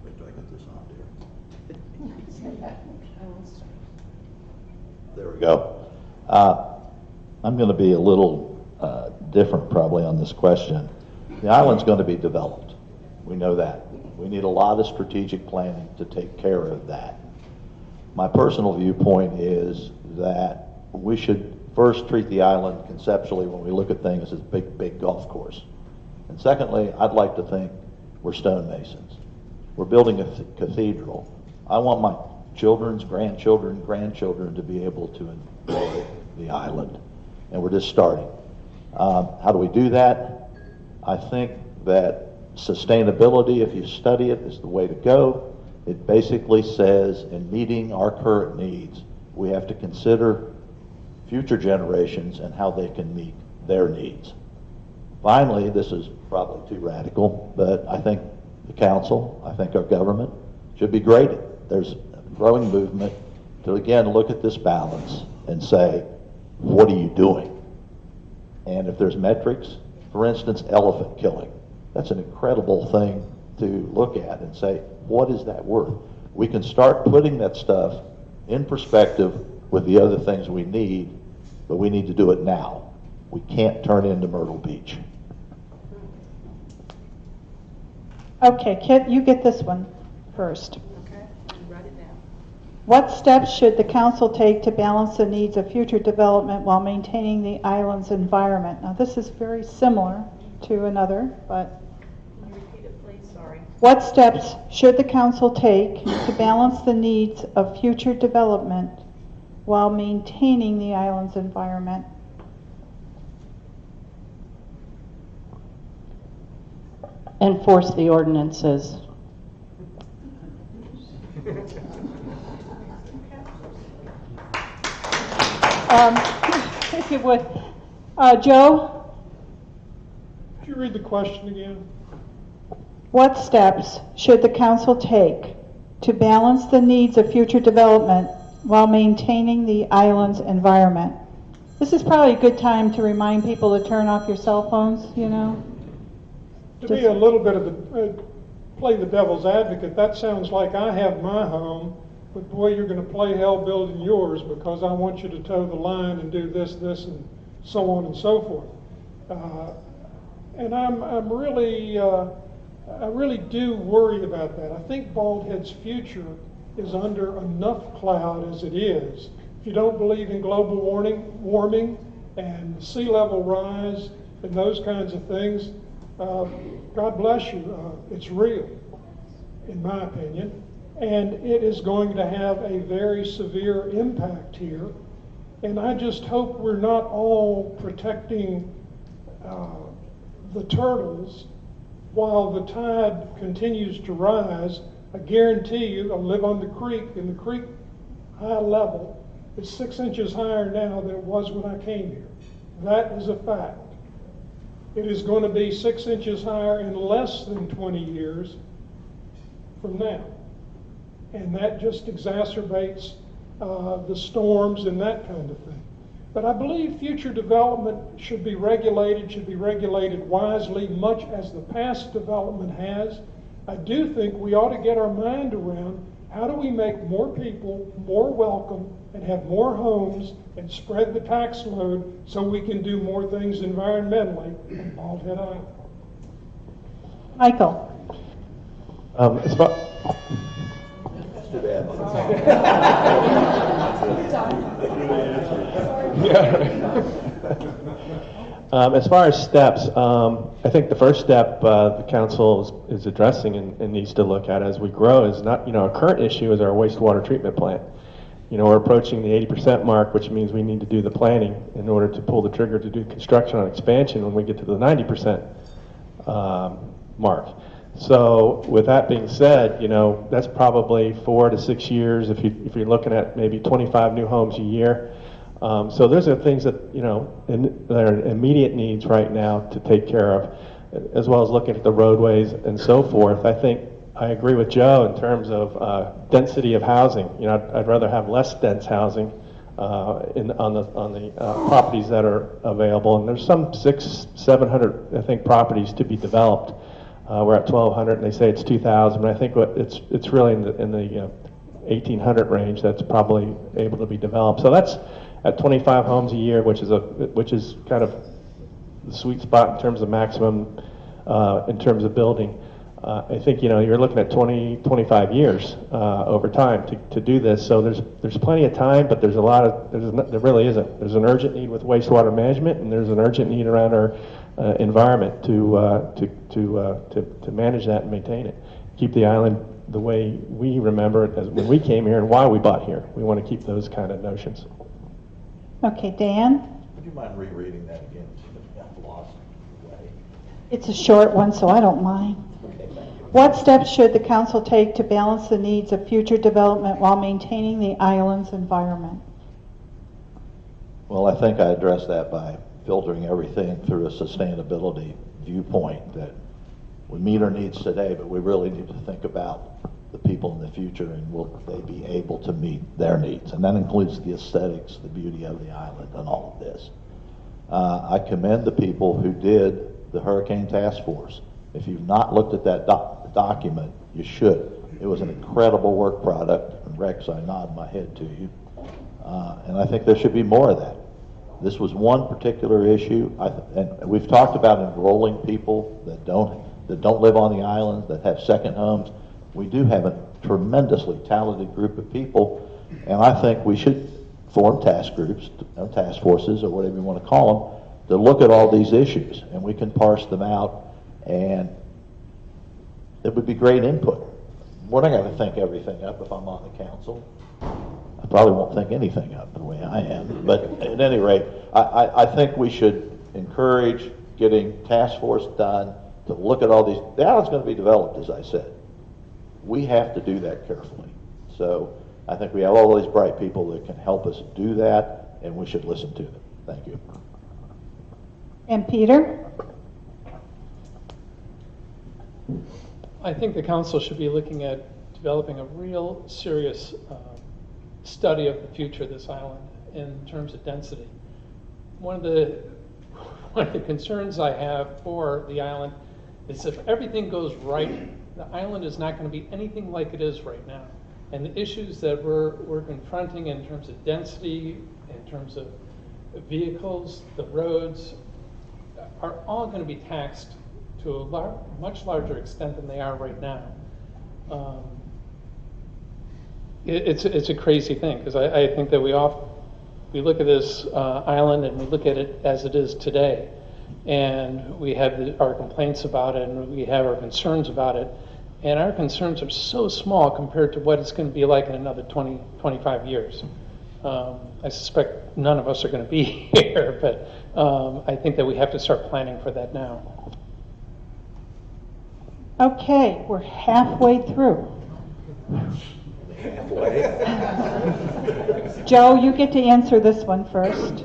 Wait till I get this on here. There we go. I'm going to be a little different probably on this question. The island's going to be developed. We know that. We need a lot of strategic planning to take care of that. My personal viewpoint is that we should first treat the island conceptually when we look at things as a big golf course. And secondly, I'd like to think we're stonemasons. We're building a cathedral. I want my children's grandchildren to be able to enjoy the island. And we're just starting. How do we do that? I think that sustainability, if you study it, is the way to go. It basically says in meeting our current needs, we have to consider future generations and how they can meet their needs. Finally, this is probably too radical, but I think the council, I think our government should be graded. There's a growing movement to again look at this balance and say, what are you doing? And if there's metrics, for instance, elephant killing. That's an incredible thing to look at and say, what is that worth? We can start putting that stuff in perspective with the other things we need, but we need to do it now. We can't turn into Myrtle Beach. Okay, Kit, you get this one first. Okay, write it down. What steps should the council take to balance the needs of future development while maintaining the island's environment? Now, this is very similar to another, but Can you repeat it, please? Sorry. what steps should the council take to balance the needs of future development while maintaining the island's environment? Enforce the ordinances. If you would. Joe, Could you read the question again? what steps should the council take to balance the needs of future development while maintaining the island's environment? This is probably a good time to remind people to turn off your cell phones, you know? To be a little bit of the, play the devil's advocate, that sounds like I have my home, but boy, you're going to play hell building yours because I want you to toe the line and do this, and so on and so forth. And I'm really, I really do worry about that. I think Bald Head's future is under enough cloud as it is. If you don't believe in global warming and sea level rise and those kinds of things, God bless you. It's real, in my opinion, and it is going to have a very severe impact here. And I just hope we're not all protecting the turtles while the tide continues to rise. I guarantee you, I live on the creek, and the creek high level is 6 inches higher now than it was when I came here. That is a fact. It is going to be 6 inches higher in less than 20 years from now. And that just exacerbates the storms and that kind of thing. But I believe future development should be regulated wisely, much as the past development has. I do think we ought to get our mind around how do we make more people more welcome and have more homes and spread the tax load so we can do more things environmentally on Bald Head Island. Michael. As far, That's too bad. as far as steps, I think the first step the council is addressing and needs to look at as we grow is not, our current issue is our wastewater treatment plant. We're approaching the 80% mark, which means we need to do the planning in order to pull the trigger to do construction on expansion when we get to the 90% mark. So with that being said, that's probably 4 to 6 years if you're looking at maybe 25 new homes a year. So those are things that, that are immediate needs right now to take care of, as well as looking at the roadways and so forth. I agree with Joe in terms of density of housing. I'd rather have less dense housing on the properties that are available. And there's some 600-700, I think, properties to be developed. We're at 1,200, and they say it's 2,000. But I think it's really in the 1,800 range that's probably able to be developed. So that's at 25 homes a year, which is kind of the sweet spot in terms of maximum in terms of building. I think you're looking at 20-25 years over time to do this. So there's plenty of time, but there really isn't. There's an urgent need with wastewater management, and there's an urgent need around our environment to manage that and maintain it. Keep the island the way we remember it as when we came here and why we bought here. We want to keep those kind of notions. Okay, Dan? Would you mind rereading that again? I've lost the way. It's a short one, so I don't mind. Okay, thank you. What steps should the council take to balance the needs of future development while maintaining the island's environment? Well, I think I addressed that by filtering everything through a sustainability viewpoint, that we meet our needs today, but we really need to think about the people in the future and will they be able to meet their needs. And that includes the aesthetics, the beauty of the island, and all of this. I commend the people who did the Hurricane Task Force. If you've not looked at that document, you should. It was an incredible work product, and Rex, I nod my head to you. And I think there should be more of that. This was one particular issue, and we've talked about enrolling people that don't live on the island, that have second homes. We do have a tremendously talented group of people, and I think we should form task groups, task forces, or whatever you want to call them, to look at all these issues, and we can parse them out, and it would be great input. We're not going to think everything up if I'm on the council. I probably won't think anything up the way I am, but at any rate, I think we should encourage getting task force done to look at all these. The island's going to be developed, as I said. We have to do that carefully. So I think we have all these bright people that can help us do that, and we should listen to them. Thank you. And Peter? I think the council should be looking at developing a real serious study of the future of this island in terms of density. One of the concerns I have for the island is if everything goes right, the island is not going to be anything like it is right now. And the issues that we're confronting in terms of density, in terms of vehicles, the roads, are all going to be taxed to a much larger extent than they are right now. It's a crazy thing, because I think that we look at this island and we look at it as it is today, and we have our complaints about it and we have our concerns about it, and our concerns are so small compared to what it's going to be like in another 20, 25 years. I suspect none of us are going to be here, but I think that we have to start planning for that now. Okay, we're halfway through. Joe, you get to answer this one first.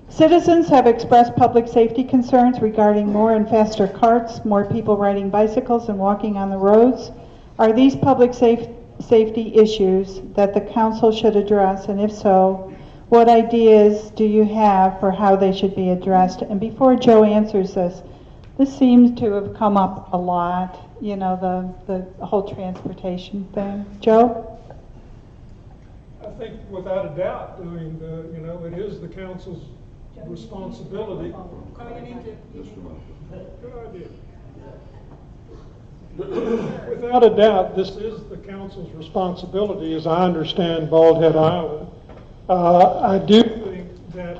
Citizens have expressed public safety concerns regarding more and faster carts, more people riding bicycles and walking on the roads. Are these public safety issues that the council should address, and if so, what ideas do you have for how they should be addressed? And before Joe answers this seems to have come up a lot, you know, the whole transportation thing. Joe? I think without a doubt, I mean, it is the council's responsibility. Good idea. Without a doubt, this is the council's responsibility, as I understand Bald Head Island. I do think that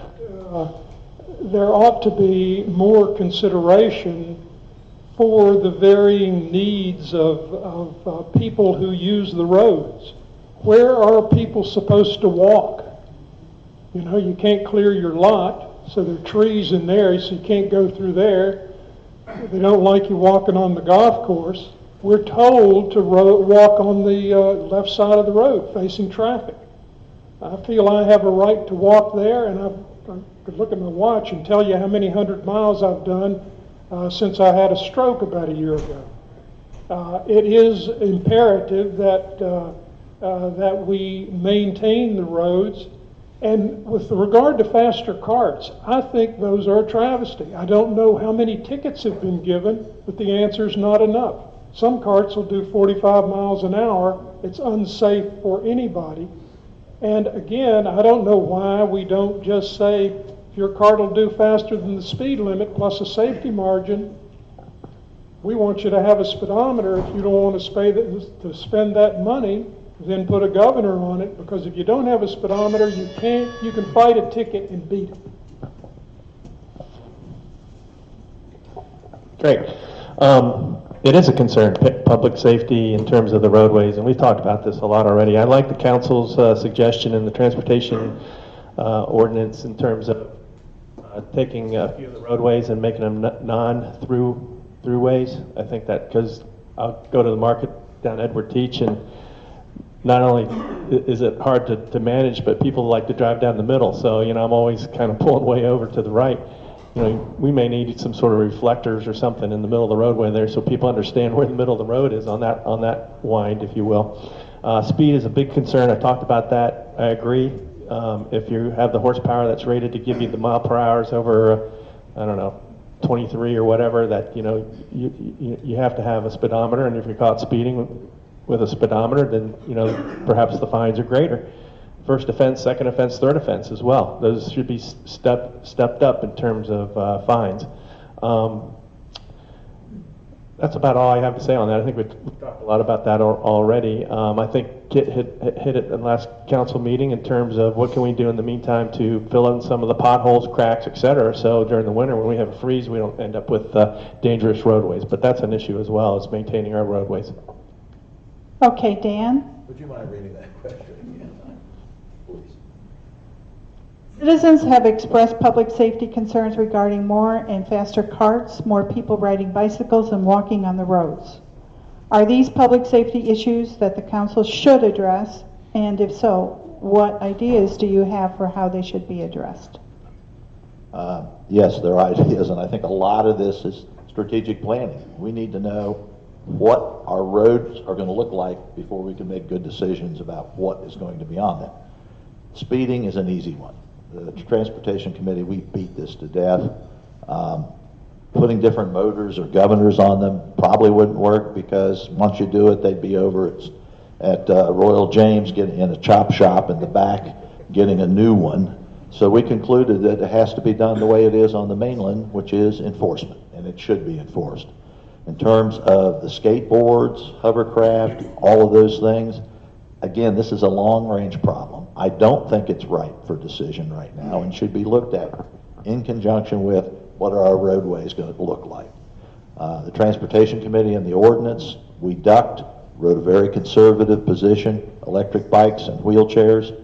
there ought to be more consideration for the varying needs of people who use the roads. Where are people supposed to walk? You know, you can't clear your lot, so there are trees in there, so you can't go through there. They don't like you walking on the golf course. We're told to walk on the left side of the road, facing traffic. I feel I have a right to walk there, and I could look at my watch and tell you how many 100 miles I've done since I had a stroke about a year ago. It is imperative that we maintain the roads. And with regard to faster carts, I think those are a travesty. I don't know how many tickets have been given, but the answer is not enough. Some carts will do 45 miles an hour. It's unsafe for anybody. And again, I don't know why we don't just say, if your cart will do faster than the speed limit plus a safety margin, we want you to have a speedometer. If you don't want to spend that money, then put a governor on it, because if you don't have a speedometer, you can fight a ticket and beat it. Great. It is a concern, public safety in terms of the roadways, and we've talked about this a lot already. I like the council's suggestion in the transportation ordinance in terms of taking a few of the roadways and making them non-throughways. I think that, because I'll go to the market down Edward Teach, and not only is it hard to manage, but people like to drive down the middle. So, you know, I'm always kind of pulling way over to the right. You know, we may need some sort of reflectors or something in the middle of the roadway there, so people understand where the middle of the road is on that wind, if you will. Speed is a big concern. I talked about that. I agree. If you have the horsepower that's rated to give you the mile per hours over, I don't know, 23 or whatever, that, you have to have a speedometer, and if you're caught speeding with a speedometer, then, perhaps the fines are greater. First offense, second offense, third offense as well. Those should be stepped up in terms of fines. That's about all I have to say on that. I think we've talked a lot about that already. I think Kit hit it in the last council meeting in terms of what can we do in the meantime to fill in some of the potholes, cracks, et cetera, so during the winter when we have a freeze, we don't end up with dangerous roadways. But that's an issue as well, is maintaining our roadways. Okay, Dan? Would you mind reading that question again, please? Citizens have expressed public safety concerns regarding more and faster carts, more people riding bicycles and walking on the roads. Are these public safety issues that the council should address? And if so, what ideas do you have for how they should be addressed? Yes, there are ideas, and I think a lot of this is strategic planning. We need to know what our roads are going to look like before we can make good decisions about what is going to be on them. Speeding is an easy one. The Transportation Committee, we beat this to death. Putting different motors or governors on them probably wouldn't work, because once you do it, they'd be over at Royal James, getting in a chop shop in the back, getting a new one. So we concluded that it has to be done the way it is on the mainland, which is enforcement, and it should be enforced. In terms of the skateboards, hovercraft, all of those things, again, this is a long-range problem. I don't think it's right for decision right now and should be looked at in conjunction with what are our roadways going to look like. The Transportation Committee and the ordinance, we ducked, wrote a very conservative position, electric bikes and wheelchairs,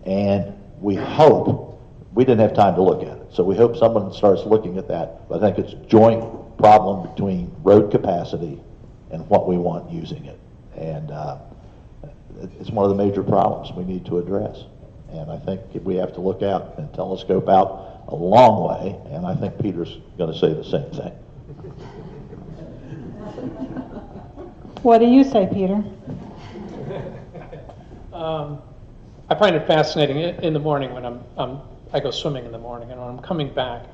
and we hope, we didn't have time to look at it, so we hope someone starts looking at that, but I think it's a joint problem between road capacity and what we want using it. And it's one of the major problems we need to address. And I think we have to look out and telescope out a long way, and I think Peter's going to say the same thing. What do you say, Peter? I find it fascinating in the morning when I go swimming in the morning, and when I'm coming back,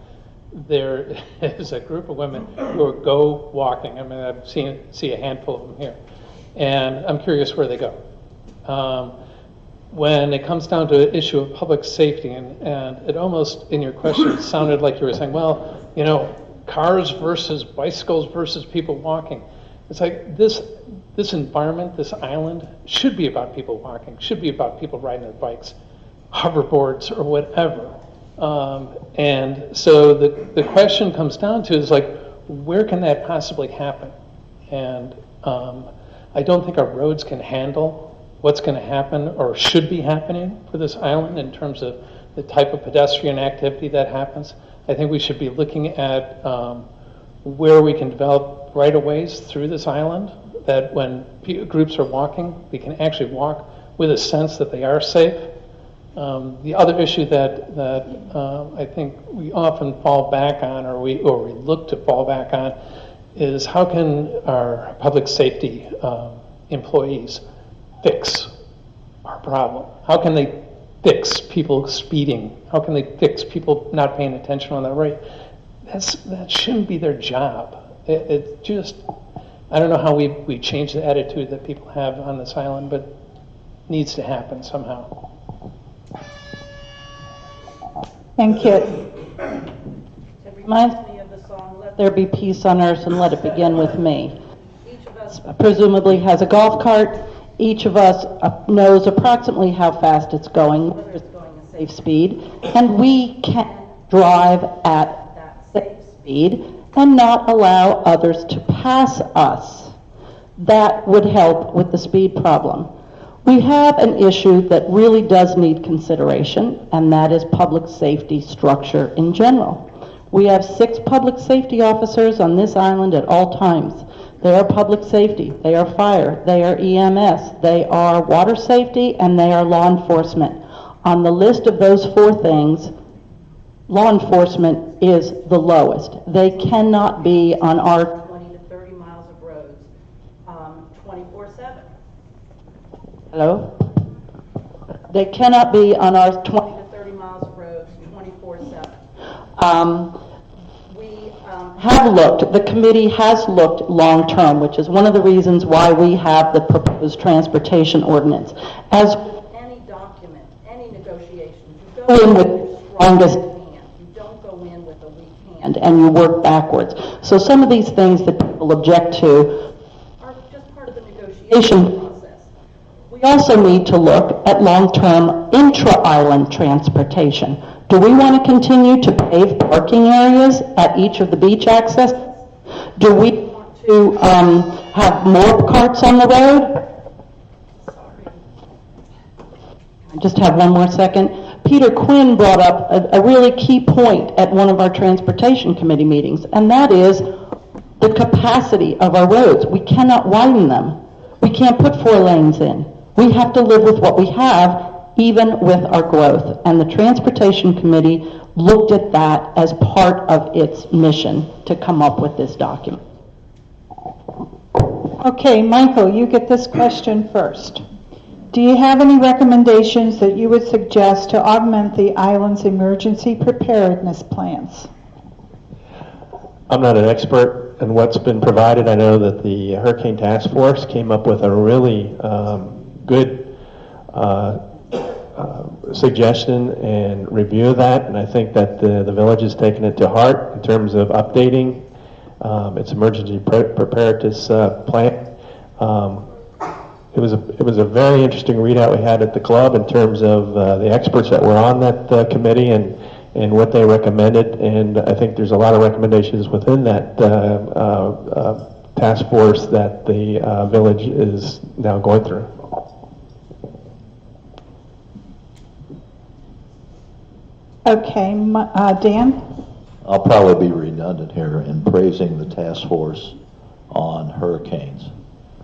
there is a group of women who go walking. I mean, I've see a handful of them here, and I'm curious where they go. When it comes down to an issue of public safety, and it almost, in your question, sounded like you were saying, well, cars versus bicycles versus people walking. It's like this environment, this island, should be about people walking, should be about people riding their bikes, hoverboards, or whatever. And so the question comes down to is like, where can that possibly happen? And I don't think our roads can handle what's going to happen or should be happening for this island in terms of the type of pedestrian activity that happens. I think we should be looking at where we can develop right-of-ways through this island, that when groups are walking, we can actually walk with a sense that they are safe. The other issue that I think we often fall back on, or we look to fall back on, is how can our public safety employees fix our problem? How can they fix people speeding? How can they fix people not paying attention on the road? That shouldn't be their job. It just, I don't know how we change the attitude that people have on this island, but it needs to happen somehow. And Kit? It reminds me of the song, "Let There Be Peace on Earth and Let It Begin With Me." Each of us presumably has a golf cart. Each of us knows approximately how fast it's going, whether it's going a safe speed, and we can drive at that safe speed and not allow others to pass us. That would help with the speed problem. We have an issue that really does need consideration, and that is public safety structure in general. We have 6 public safety officers on this island at all times. They are public safety, they are fire, they are EMS, they are water safety, and they are law enforcement. On the list of those 4 things, law enforcement is the lowest. They cannot be on our 20 to 30 miles of roads 24/7. Hello? They cannot be on our 20 to 30 miles of roads 24/7. have looked, the committee has looked long-term, which is one of the reasons why we have the proposed transportation ordinance. As with any document, any negotiation, you go in with your strongest hand. You don't go in with a weak hand, and you work backwards. So some of these things that people object to are just part of the negotiation process. We also need to look at long-term intra-island transportation. Do we want to continue to pave parking areas at each of the beach access? Do we want to have more carts on the road? I just have one more second. Peter Quinn brought up a really key point at one of our transportation committee meetings, and that is the capacity of our roads. We cannot widen them. We can't put 4 lanes in. We have to live with what we have, even with our growth. And the Transportation Committee looked at that as part of its mission to come up with this document. Okay, Michael, you get this question first. Do you have any recommendations that you would suggest to augment the island's emergency preparedness plans? I'm not an expert in what's been provided. I know that the Hurricane Task Force came up with a really good suggestion and review of that, and I think that the village has taken it to heart in terms of updating its emergency preparedness plan. It was a very interesting readout we had at the club in terms of the experts that were on that committee and what they recommended, and I think there's a lot of recommendations within that task force that the village is now going through. Okay, Dan? I'll probably be redundant here in praising the task force on hurricanes.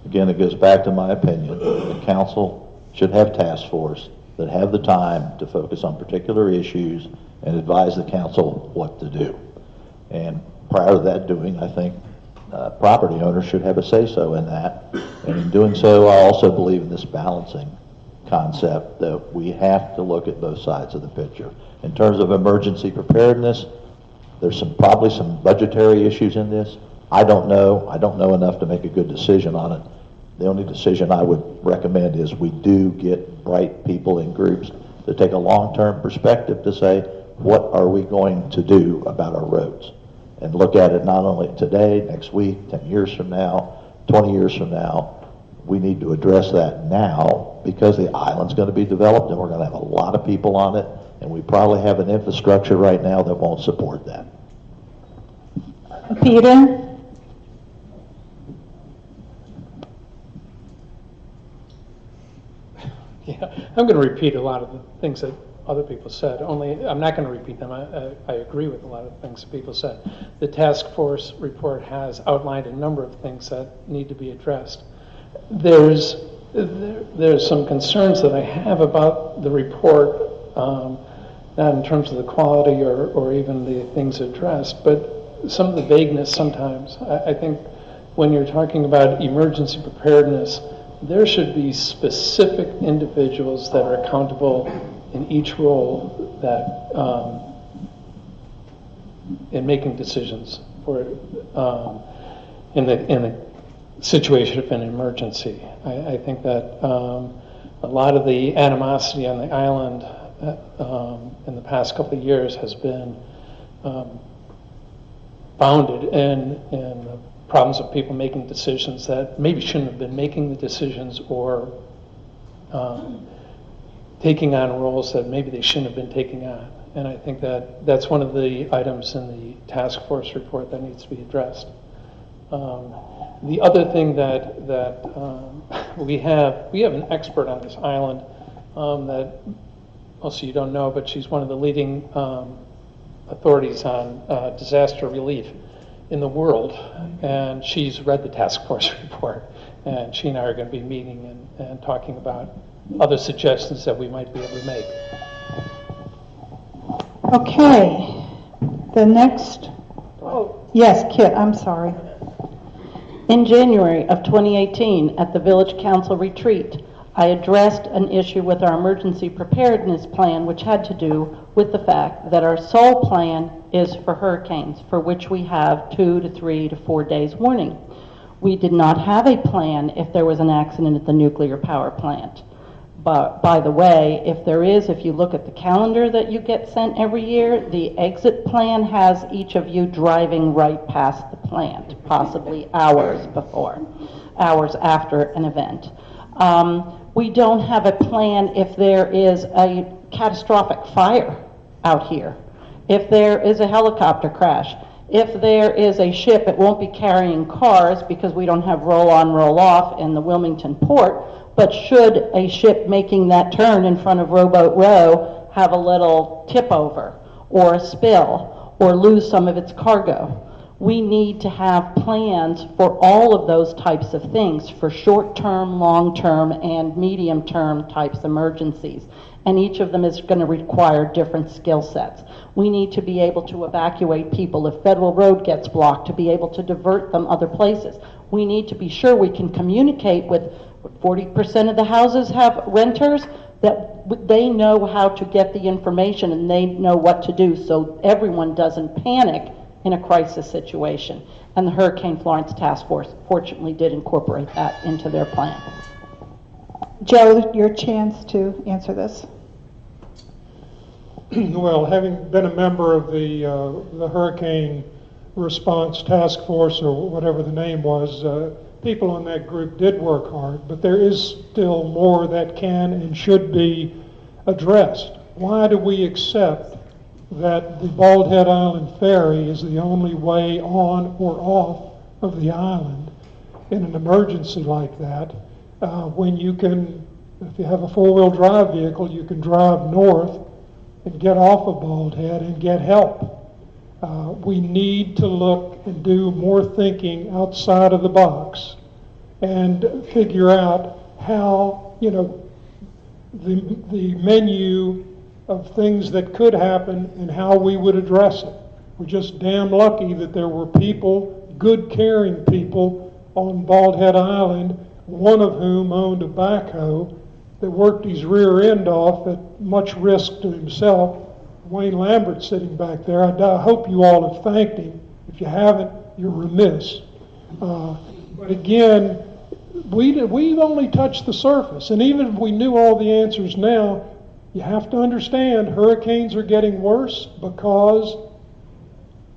Again, it goes back to my opinion. The council should have task force that have the time to focus on particular issues and advise the council what to do. And prior to that doing, I think property owners should have a say-so in that. And in doing so, I also believe in this balancing concept that we have to look at both sides of the picture. In terms of emergency preparedness, there's probably some budgetary issues in this. I don't know enough to make a good decision on it. The only decision I would recommend is we do get bright people in groups to take a long-term perspective to say, what are we going to do about our roads? And look at it not only today, next week, 10 years from now, 20 years from now. We need to address that now because the island's going to be developed and we're going to have a lot of people on it, and we probably have an infrastructure right now that won't support that. Peter? Yeah, I'm going to repeat a lot of the things that other people said, only I'm not going to repeat them. I agree with a lot of the things that people said. The task force report has outlined a number of things that need to be addressed. There's some concerns that I have about the report, not in terms of the quality or even the things addressed, but some of the vagueness sometimes. I think when you're talking about emergency preparedness, there should be specific individuals that are accountable in each role that in making decisions for in the situation of an emergency. I think that a lot of the animosity on the island in the past couple of years has been founded in the problems of people making decisions that maybe shouldn't have been making the decisions, or taking on roles that maybe they shouldn't have been taking on. And I think that that's one of the items in the task force report that needs to be addressed. The other thing that we have an expert on this island that most of you don't know, but she's one of the leading authorities on disaster relief in the world, and she's read the task force report, and she and I are going to be meeting and talking about other suggestions that we might be able to make. Okay, the next, yes, Kit, I'm sorry. In January of 2018, at the Village Council retreat, I addressed an issue with our emergency preparedness plan, which had to do with the fact that our sole plan is for hurricanes, for which we have 2 to 3 to 4 days warning. We did not have a plan if there was an accident at the nuclear power plant. But by the way, if there is, if you look at the calendar that you get sent every year, the exit plan has each of you driving right past the plant, possibly hours before, hours after an event. We don't have a plan if there is a catastrophic fire out here, if there is a helicopter crash, if there is a ship, it won't be carrying cars because we don't have roll-on, roll-off in the Wilmington port. But should a ship making that turn in front of Rowboat Row have a little tip over or a spill or lose some of its cargo, we need to have plans for all of those types of things, for short-term, long-term, and medium-term types of emergencies. And each of them is going to require different skill sets. We need to be able to evacuate people if Federal Road gets blocked, to be able to divert them other places. We need to be sure we can communicate with 40% of the houses have renters, that they know how to get the information and they know what to do so everyone doesn't panic in a crisis situation. And the Hurricane Florence Task Force fortunately did incorporate that into their plan. Joe, your chance to answer this. Well, having been a member of the Hurricane Response Task Force, or whatever the name was, people on that group did work hard, but there is still more that can and should be addressed. Why do we accept that the Bald Head Island Ferry is the only way on or off of the island in an emergency like that, when you can, if you have a four-wheel drive vehicle, you can drive north and get off of Bald Head and get help? We need to look and do more thinking outside of the box and figure out how, the menu of things that could happen and how we would address it. We're just damn lucky that there were people, good caring people on Bald Head Island, one of whom owned a backhoe that worked his rear end off at much risk to himself. Wayne Lambert sitting back there. I hope you all have thanked him. If you haven't, you're remiss. But again, we've only touched the surface. And even if we knew all the answers now, you have to understand hurricanes are getting worse because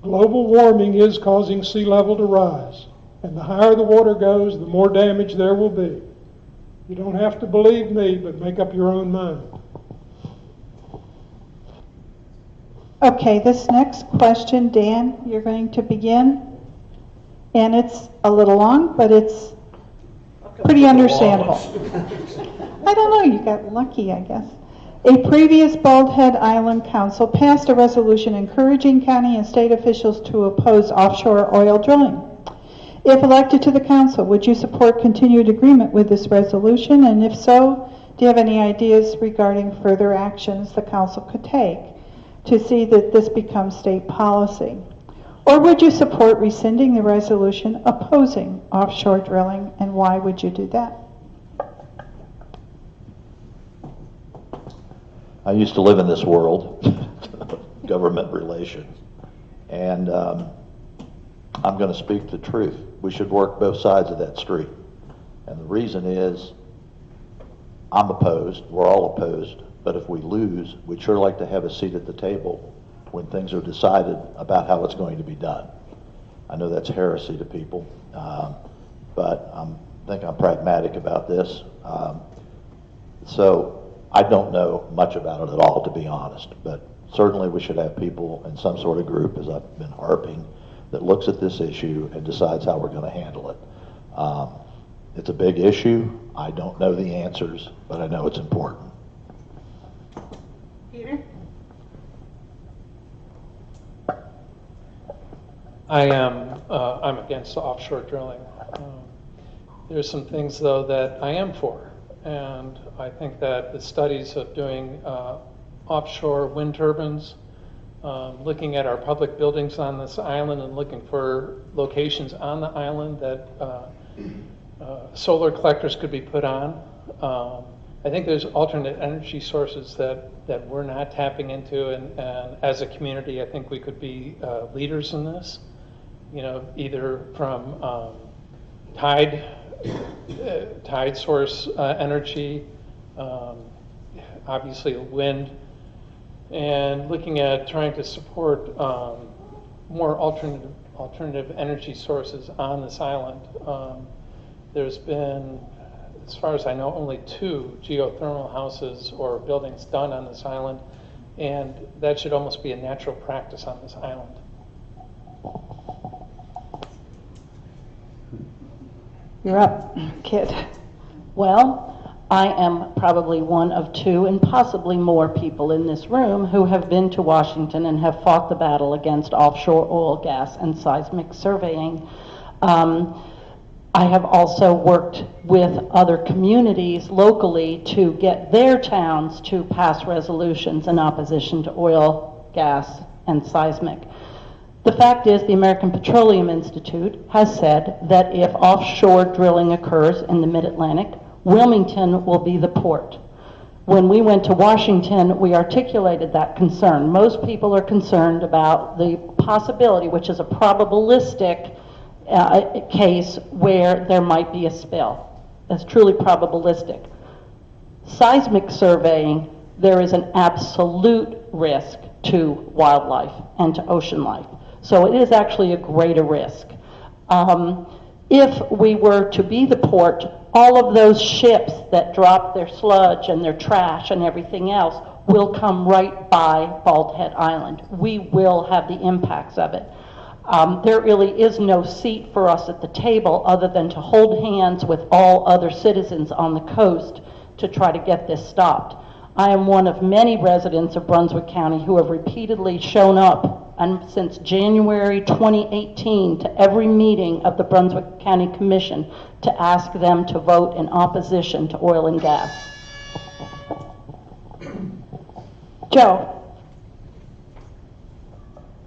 global warming is causing sea level to rise. And the higher the water goes, the more damage there will be. You don't have to believe me, but make up your own mind. Okay, this next question, Dan, you're going to begin. And it's a little long, but it's pretty understandable. I don't know, you got lucky, I guess. A previous Bald Head Island Council passed a resolution encouraging county and state officials to oppose offshore oil drilling. If elected to the council, would you support continued agreement with this resolution? And if so, do you have any ideas regarding further actions the council could take to see that this becomes state policy? Or would you support rescinding the resolution opposing offshore drilling, and why would you do that? I used to live in this world, government relations, and I'm going to speak the truth. We should work both sides of that street. And the reason is, I'm opposed, we're all opposed, but if we lose, we'd sure like to have a seat at the table when things are decided about how it's going to be done. I know that's heresy to people, but I think I'm pragmatic about this. So I don't know much about it at all, to be honest, but certainly we should have people in some sort of group, as I've been harping, that looks at this issue and decides how we're going to handle it. It's a big issue. I don't know the answers, but I know it's important. Peter? I'm against offshore drilling. There's some things, though, that I am for, and I think that the studies of doing offshore wind turbines, looking at our public buildings on this island and looking for locations on the island that solar collectors could be put on, I think there's alternate energy sources that we're not tapping into, and as a community, I think we could be leaders in this. You know, either from tide source energy, obviously wind, and looking at trying to support more alternative energy sources on this island. There's been, as far as I know, only 2 geothermal houses or buildings done on this island, and that should almost be a natural practice on this island. You're up, Kit. Well, I am probably one of 2 and possibly more people in this room who have been to Washington and have fought the battle against offshore oil, gas, and seismic surveying. I have also worked with other communities locally to get their towns to pass resolutions in opposition to oil, gas, and seismic. The fact is, the American Petroleum Institute has said that if offshore drilling occurs in the Mid-Atlantic, Wilmington will be the port. When we went to Washington, we articulated that concern. Most people are concerned about the possibility, which is a probabilistic case where there might be a spill. That's truly probabilistic. Seismic surveying, there is an absolute risk to wildlife and to ocean life. So it is actually a greater risk. If we were to be the port, all of those ships that drop their sludge and their trash and everything else will come right by Bald Head Island. We will have the impacts of it. There really is no seat for us at the table other than to hold hands with all other citizens on the coast to try to get this stopped. I am one of many residents of Brunswick County who have repeatedly shown up and since January 2018 to every meeting of the Brunswick County Commission to ask them to vote in opposition to oil and gas. Joe.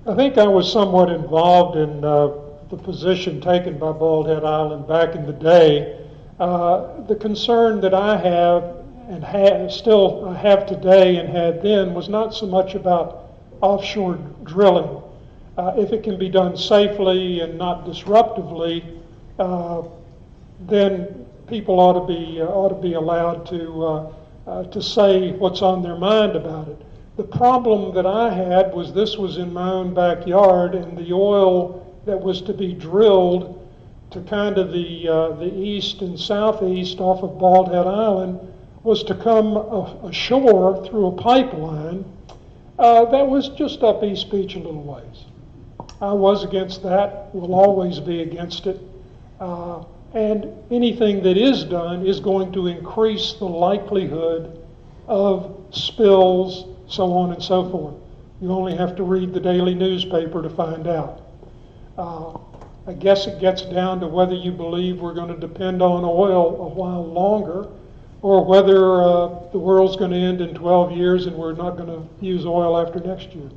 I think I was somewhat involved in the position taken by Bald Head Island back in the day. The concern that I have and still have today and had then was not so much about offshore drilling. If it can be done safely and not disruptively, then people ought to be allowed to say what's on their mind about it. The problem that I had was this was in my own backyard, and the oil that was to be drilled to kind of the east and southeast off of Bald Head Island was to come ashore through a pipeline that was just up East Beach a little ways. I was against that, will always be against it. And anything that is done is going to increase the likelihood of spills, so on and so forth. You only have to read the daily newspaper to find out. I guess it gets down to whether you believe we're going to depend on oil a while longer, or whether the world's going to end in 12 years and we're not going to use oil after next year.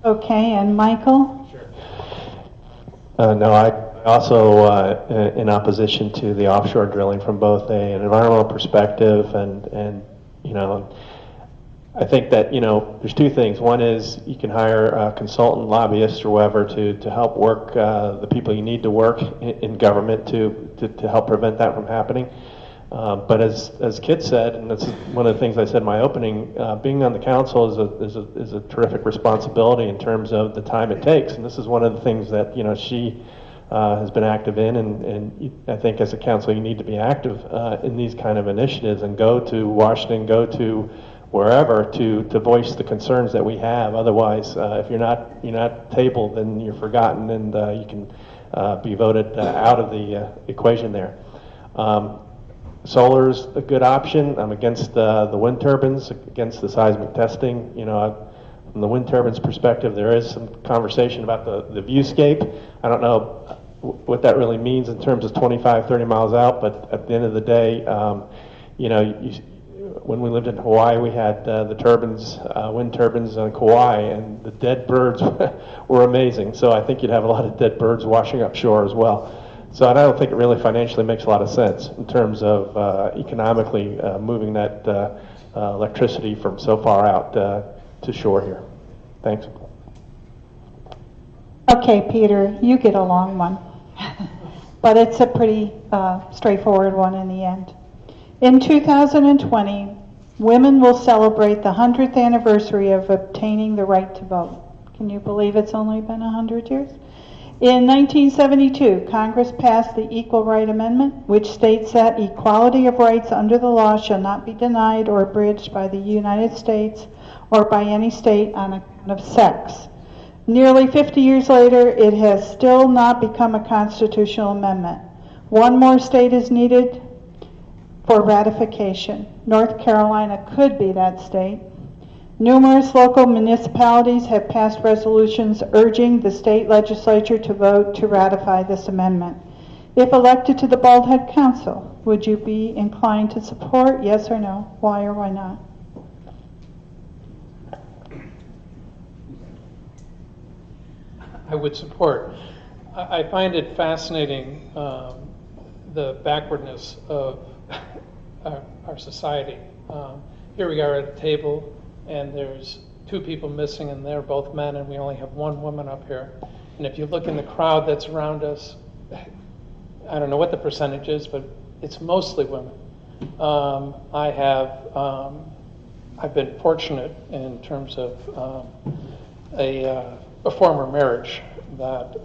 Okay, and Michael? No, I also in opposition to the offshore drilling from both an environmental perspective and you know, I think that, you know, there's 2 things. One is you can hire a consultant, lobbyists, or whatever to help work the people you need to work in government to help prevent that from happening. But as Kit said, and that's one of the things I said in my opening, being on the council is a terrific responsibility in terms of the time it takes. And this is one of the things that, you know, she has been active in, and I think as a council you need to be active in these kind of initiatives and go to Washington, go to wherever to voice the concerns that we have. Otherwise, if you're not tabled, then you're forgotten, and you can be voted out of the equation there. Solar's a good option. I'm against the wind turbines, against the seismic testing. You know, from the wind turbines perspective, there is some conversation about the viewscape. I don't know what that really means in terms of 25, 30 miles out, but at the end of the day, you know, when we lived in Hawaii, we had the turbines, wind turbines on Kauai, and the dead birds were amazing. So I think you'd have a lot of dead birds washing up shore as well. So I don't think it really financially makes a lot of sense in terms of economically moving that electricity from so far out to shore here. Thanks. Okay, Peter, you get a long one, but it's a pretty straightforward one in the end. In 2020, women will celebrate the 100th anniversary of obtaining the right to vote. Can you believe it's only been 100 years? In 1972, Congress passed the Equal Right Amendment, which states that equality of rights under the law shall not be denied or abridged by the United States or by any state on account of sex. Nearly 50 years later, it has still not become a constitutional amendment. One more state is needed for ratification. North Carolina could be that state. Numerous local municipalities have passed resolutions urging the state legislature to vote to ratify this amendment. If elected to the Bald Head Council, would you be inclined to support? Yes or no? Why or why not? I would support. I find it fascinating, the backwardness of our society. Here we are at a table, and there's two people missing, and they're both men, and we only have one woman up here. And if you look in the crowd that's around us, I don't know what the percentage is, but it's mostly women. I've been fortunate in terms of a former marriage that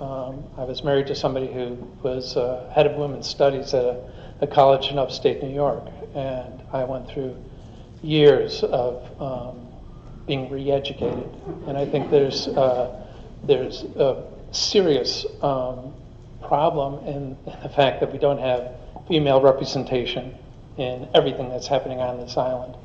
I was married to somebody who was head of women's studies at a college in upstate New York, and I went through years of being re-educated, and I think there's a serious problem in the fact that we don't have female representation in everything that's happening on this island.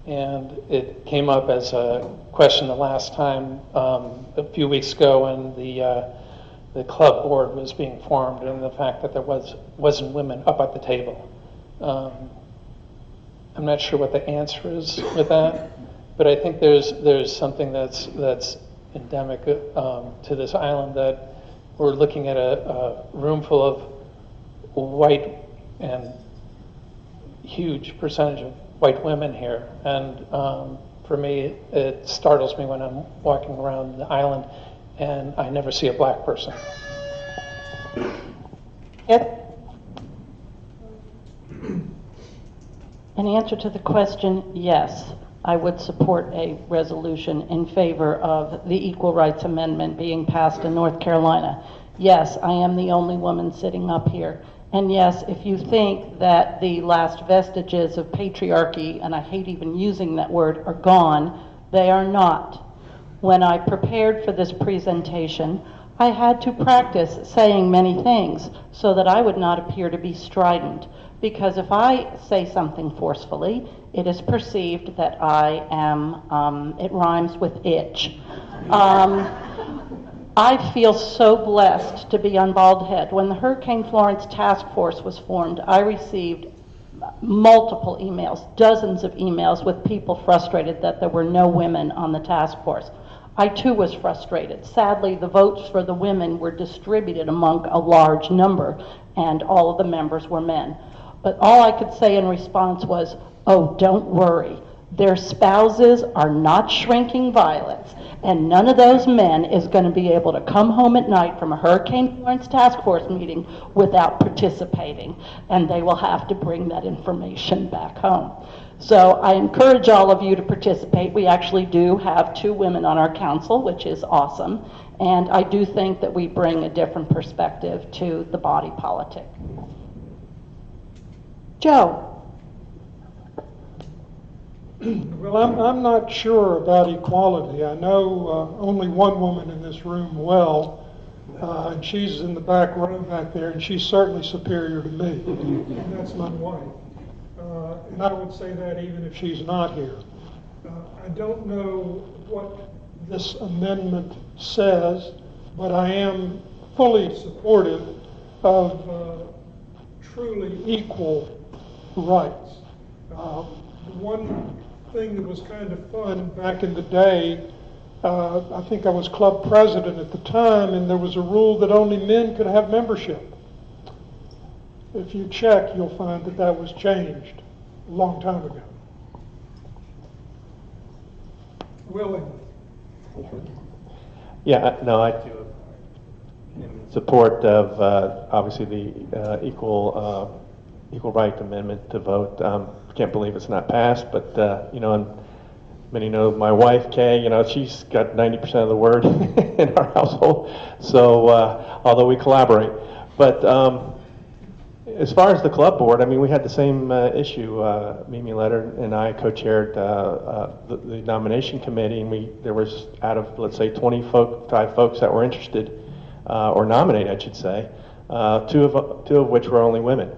And it came up as a question the last time, a few weeks ago, when the club board was being formed, and the fact that there wasn't women up at the table. I'm not sure what the answer is with that, but I think there's something that's endemic to this island, that we're looking at a room full of white and huge percentage of white women here, and for me, it startles me when I'm walking around the island and I never see a black person. Yep. In answer to the question, yes, I would support a resolution in favor of the Equal Rights Amendment being passed in North Carolina. Yes, I am the only woman sitting up here. And yes, if you think that the last vestiges of patriarchy, and I hate even using that word, are gone, they are not. When I prepared for this presentation, I had to practice saying many things so that I would not appear to be strident. Because if I say something forcefully, it is perceived that I am, it rhymes with itch. I feel so blessed to be on Bald Head. When the Hurricane Florence Task Force was formed, I received multiple emails, dozens of emails with people frustrated that there were no women on the task force. I too was frustrated. Sadly, the votes for the women were distributed among a large number, and all of the members were men. But all I could say in response was, oh, don't worry. Their spouses are not shrinking violets, and none of those men is going to be able to come home at night from a Hurricane Florence Task Force meeting without participating, and they will have to bring that information back home. So I encourage all of you to participate. We actually do have 2 women on our council, which is awesome, and I do think that we bring a different perspective to the body politic. Joe. Well, I'm not sure about equality. I know only one woman in this room well, and she's in the back row back there, and she's certainly superior to me, and that's my wife. And I would say that even if she's not here. I don't know what this amendment says, but I am fully supportive of truly equal rights. One thing that was kind of fun back in the day, I think I was club president at the time, and there was a rule that only men could have membership. if you check, you'll find that that was changed a long time ago. Willingly. Yeah, no, I too am in support of obviously the equal right amendment to vote. Can't believe it's not passed, but you know, and many know my wife Kay. You know, she's got 90% of the word in our household. So although we collaborate, but as far as the club board, I mean, we had the same issue. Mimi Letter and I co-chaired the nomination committee, and there was, out of, let's say, 25 folks that were interested, or nominated, I should say, two of which were only women.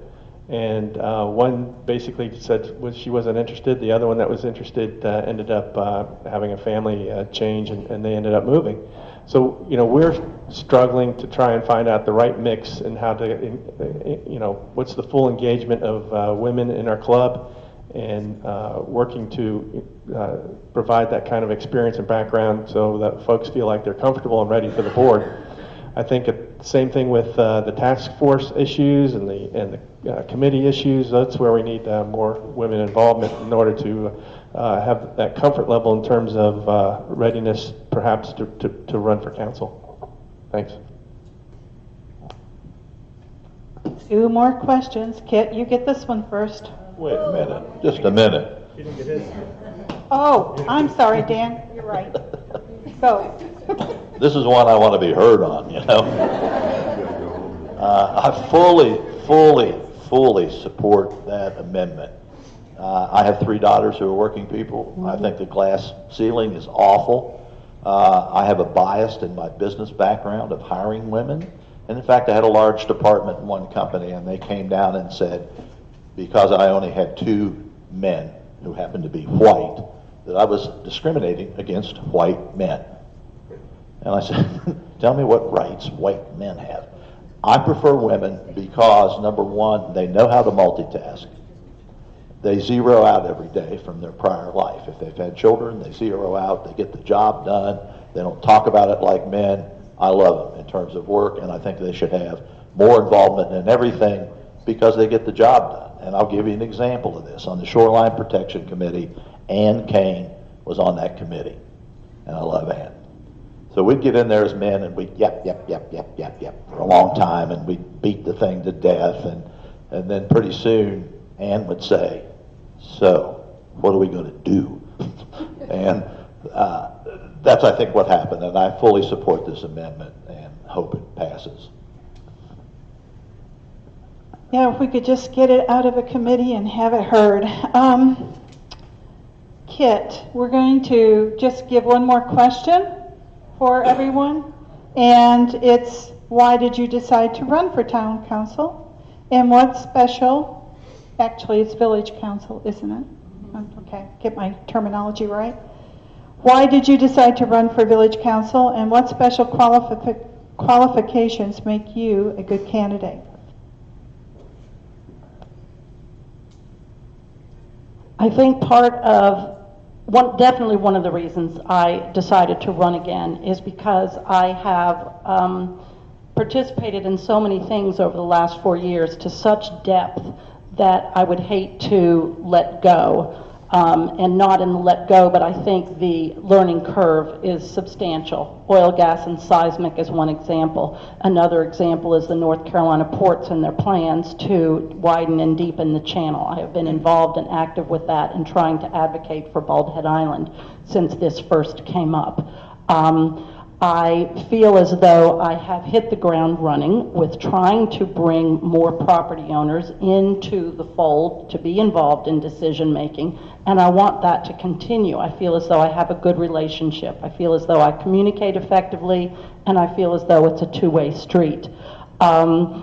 And one basically said she wasn't interested. The other one that was interested ended up having a family change, and they ended up moving. So, you know, we're struggling to try and find out the right mix and how to, you know, what's the full engagement of women in our club, and working to provide that kind of experience and background so that folks feel like they're comfortable and ready for the board. I think the same thing with the task force issues and the committee issues. That's where we need more women involvement in order to have that comfort level in terms of readiness, perhaps, to run for council. Thanks. 2 more questions. Kit, you get this one first. Wait a minute, just a minute. Oh, I'm sorry, Dan. You're right. Go. This is one I want to be heard on, you know. I fully support that amendment. I have 3 daughters who are working people. I think the glass ceiling is awful. I have a bias in my business background of hiring women. And in fact, I had a large department in one company, and they came down and said, because I only had 2 men who happened to be white, that I was discriminating against white men. And I said, tell me what rights white men have. I prefer women because, number one, they know how to multitask. They zero out every day from their prior life. If they've had children, they zero out, they get the job done, they don't talk about it like men. I love them in terms of work, and I think they should have more involvement in everything because they get the job done. And I'll give you an example of this. On the Shoreline Protection Committee, Ann Kane was on that committee, and I love Ann. So we'd get in there as men, and we'd yep for a long time, and we'd beat the thing to death, and then pretty soon Ann would say, so what are we going to do? And that's, I think, what happened, and I fully support this amendment and hope it passes. Yeah, if we could just get it out of a committee and have it heard. Kit, we're going to just give one more question for everyone, and it's, why did you decide to run for town council? And what's special, actually it's village council, isn't it? Okay, get my terminology right. Why did you decide to run for village council, and what special qualifications make you a good candidate? I think definitely one of the reasons I decided to run again is because I have participated in so many things over the last 4 years to such depth that I would hate to let go. And not in the let go, but I think the learning curve is substantial. Oil, gas, and seismic is one example. Another example is the North Carolina ports and their plans to widen and deepen the channel. I have been involved and active with that and trying to advocate for Bald Head Island since this first came up. I feel as though I have hit the ground running with trying to bring more property owners into the fold to be involved in decision making, and I want that to continue. I feel as though I have a good relationship. I feel as though I communicate effectively, and I feel as though it's a two-way street. I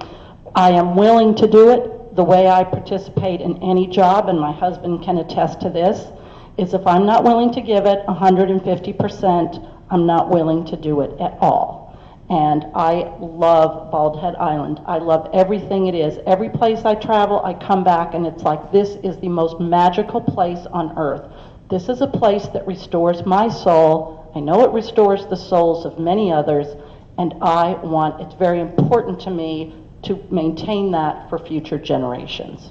am willing to do it. The way I participate in any job, and my husband can attest to this, is if I'm not willing to give it 150%, I'm not willing to do it at all. And I love Bald Head Island. I love everything it is. Every place I travel, I come back and it's like, this is the most magical place on earth. This is a place that restores my soul. I know it restores the souls of many others, and it's very important to me to maintain that for future generations.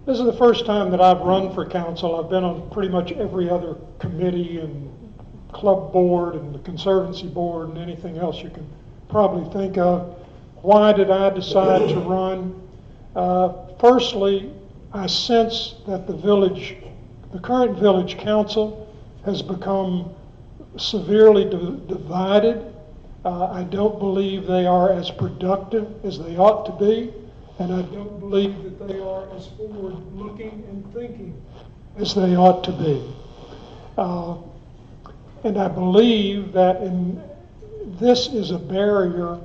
This is the first time that I've run for council. I've been on pretty much every other committee and club board and the conservancy board and anything else you can probably think of. Why did I decide to run? Firstly, I sense that the current village council has become severely divided. I don't believe they are as productive as they ought to be, and I don't believe that they are as forward-looking and thinking as they ought to be. And I believe that this is a barrier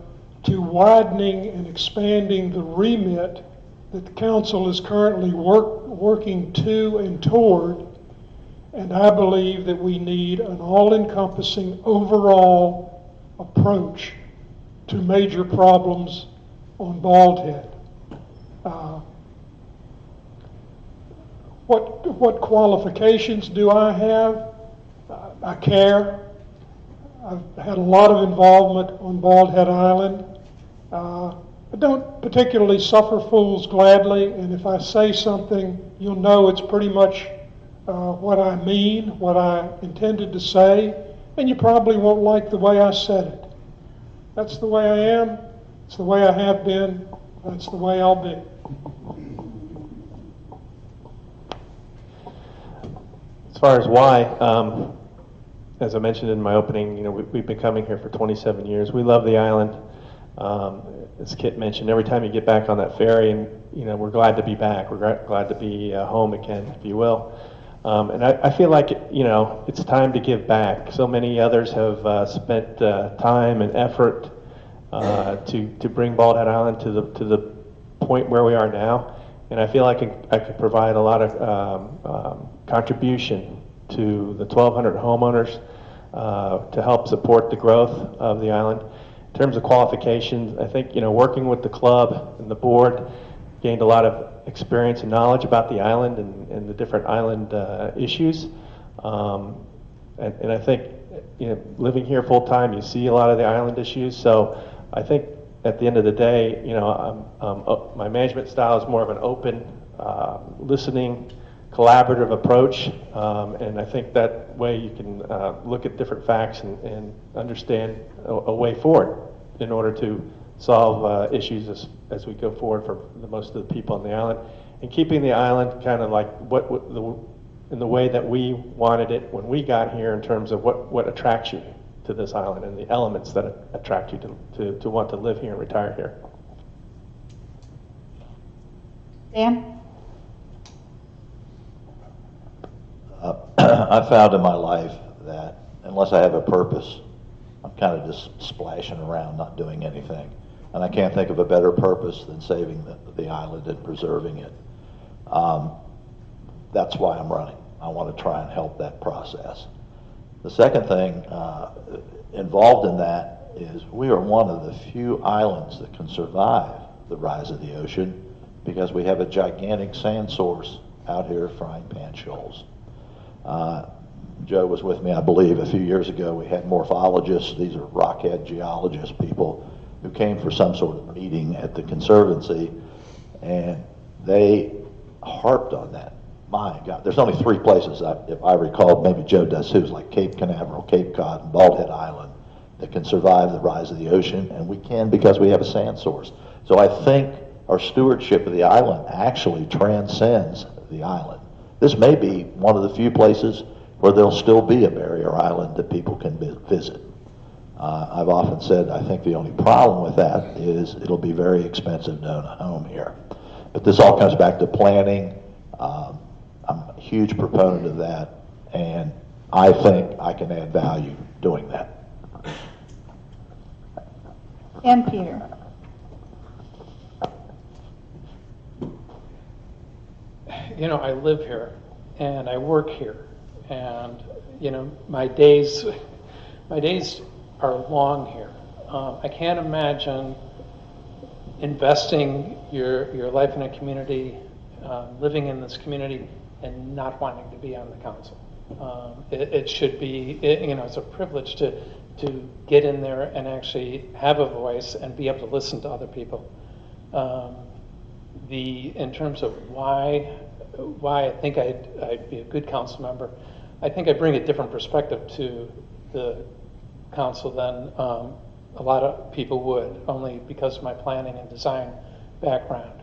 to widening and expanding the remit that the council is currently working to and toward. And I believe that we need an all-encompassing overall approach to major problems on Bald Head. What qualifications do I have? I care. I've had a lot of involvement on Bald Head Island. I don't particularly suffer fools gladly, and if I say something, you'll know it's pretty much what I mean, what I intended to say, and you probably won't like the way I said it. That's the way I am. It's the way I have been. That's the way I'll be. As far as why, as I mentioned in my opening, we've been coming here for 27 years. We love the island. As Kit mentioned, every time you get back on that ferry, and we're glad to be back. We're glad to be home again, if you will. And I feel like it's time to give back. So many others have spent time and effort to bring Bald Head Island to the point where we are now, and I feel like I could provide a lot of contribution to the 1,200 homeowners to help support the growth of the island. In terms of qualifications, I think working with the club and the board, gained a lot of experience and knowledge about the island and the different island issues. And I think living here full time, you see a lot of the island issues. So I think at the end of the day, my management style is more of an open, listening, collaborative approach, and I think that way you can look at different facts and understand a way forward in order to solve issues as we go forward for most of the people on the island, and keeping the island kind of like in the way that we wanted it when we got here, in terms of what attracts you to this island and the elements that attract you to want to live here and retire here. Dan? I found in my life that unless I have a purpose, I'm kind of just splashing around, not doing anything. And I can't think of a better purpose than saving the island and preserving it. That's why I'm running. I want to try and help that process. The second thing involved in that is we are one of the few islands that can survive the rise of the ocean because we have a gigantic sand source out here, Frying Pan Shoals. Joe was with me, I believe, a few years ago. We had morphologists, these are rockhead geologist people, who came for some sort of meeting at the Conservancy, and they harped on that. My God, there's only three places, if I recall, maybe Joe does too, like Cape Canaveral, Cape Cod, and Bald Head Island, that can survive the rise of the ocean, and we can because we have a sand source. So I think our stewardship of the island actually transcends the island. This may be one of the few places where there'll still be a barrier island that people can visit. I've often said I think the only problem with that is it'll be very expensive to own a home here. But this all comes back to planning. I'm a huge proponent of that, and I think I can add value doing that. And Peter? I live here and I work here, and my days are long here. I can't imagine investing your life in a community, living in this community and not wanting to be on the council. It should be, it's a privilege to get in there and actually have a voice and be able to listen to other people. In terms of why I think I'd be a good council member, I think I bring a different perspective to the council than a lot of people would, only because of my planning and design background.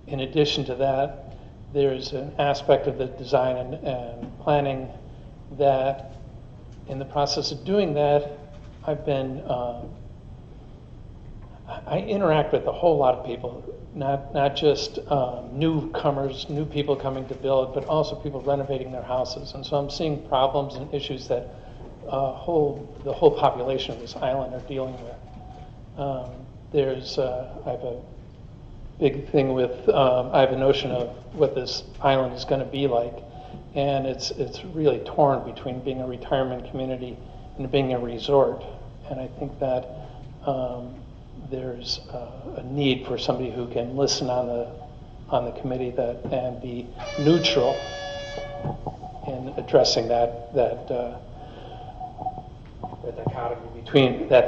In addition to that, there's an aspect of the design and planning that, in the process of doing that, I interact with a whole lot of people, not just newcomers, new people coming to build, but also people renovating their houses. And so I'm seeing problems and issues that the whole population of this island are dealing with. I have a big thing with, I have a notion of what this island is going to be like, and it's really torn between being a retirement community and being a resort. And I think that there's a need for somebody who can listen on the committee and be neutral in addressing that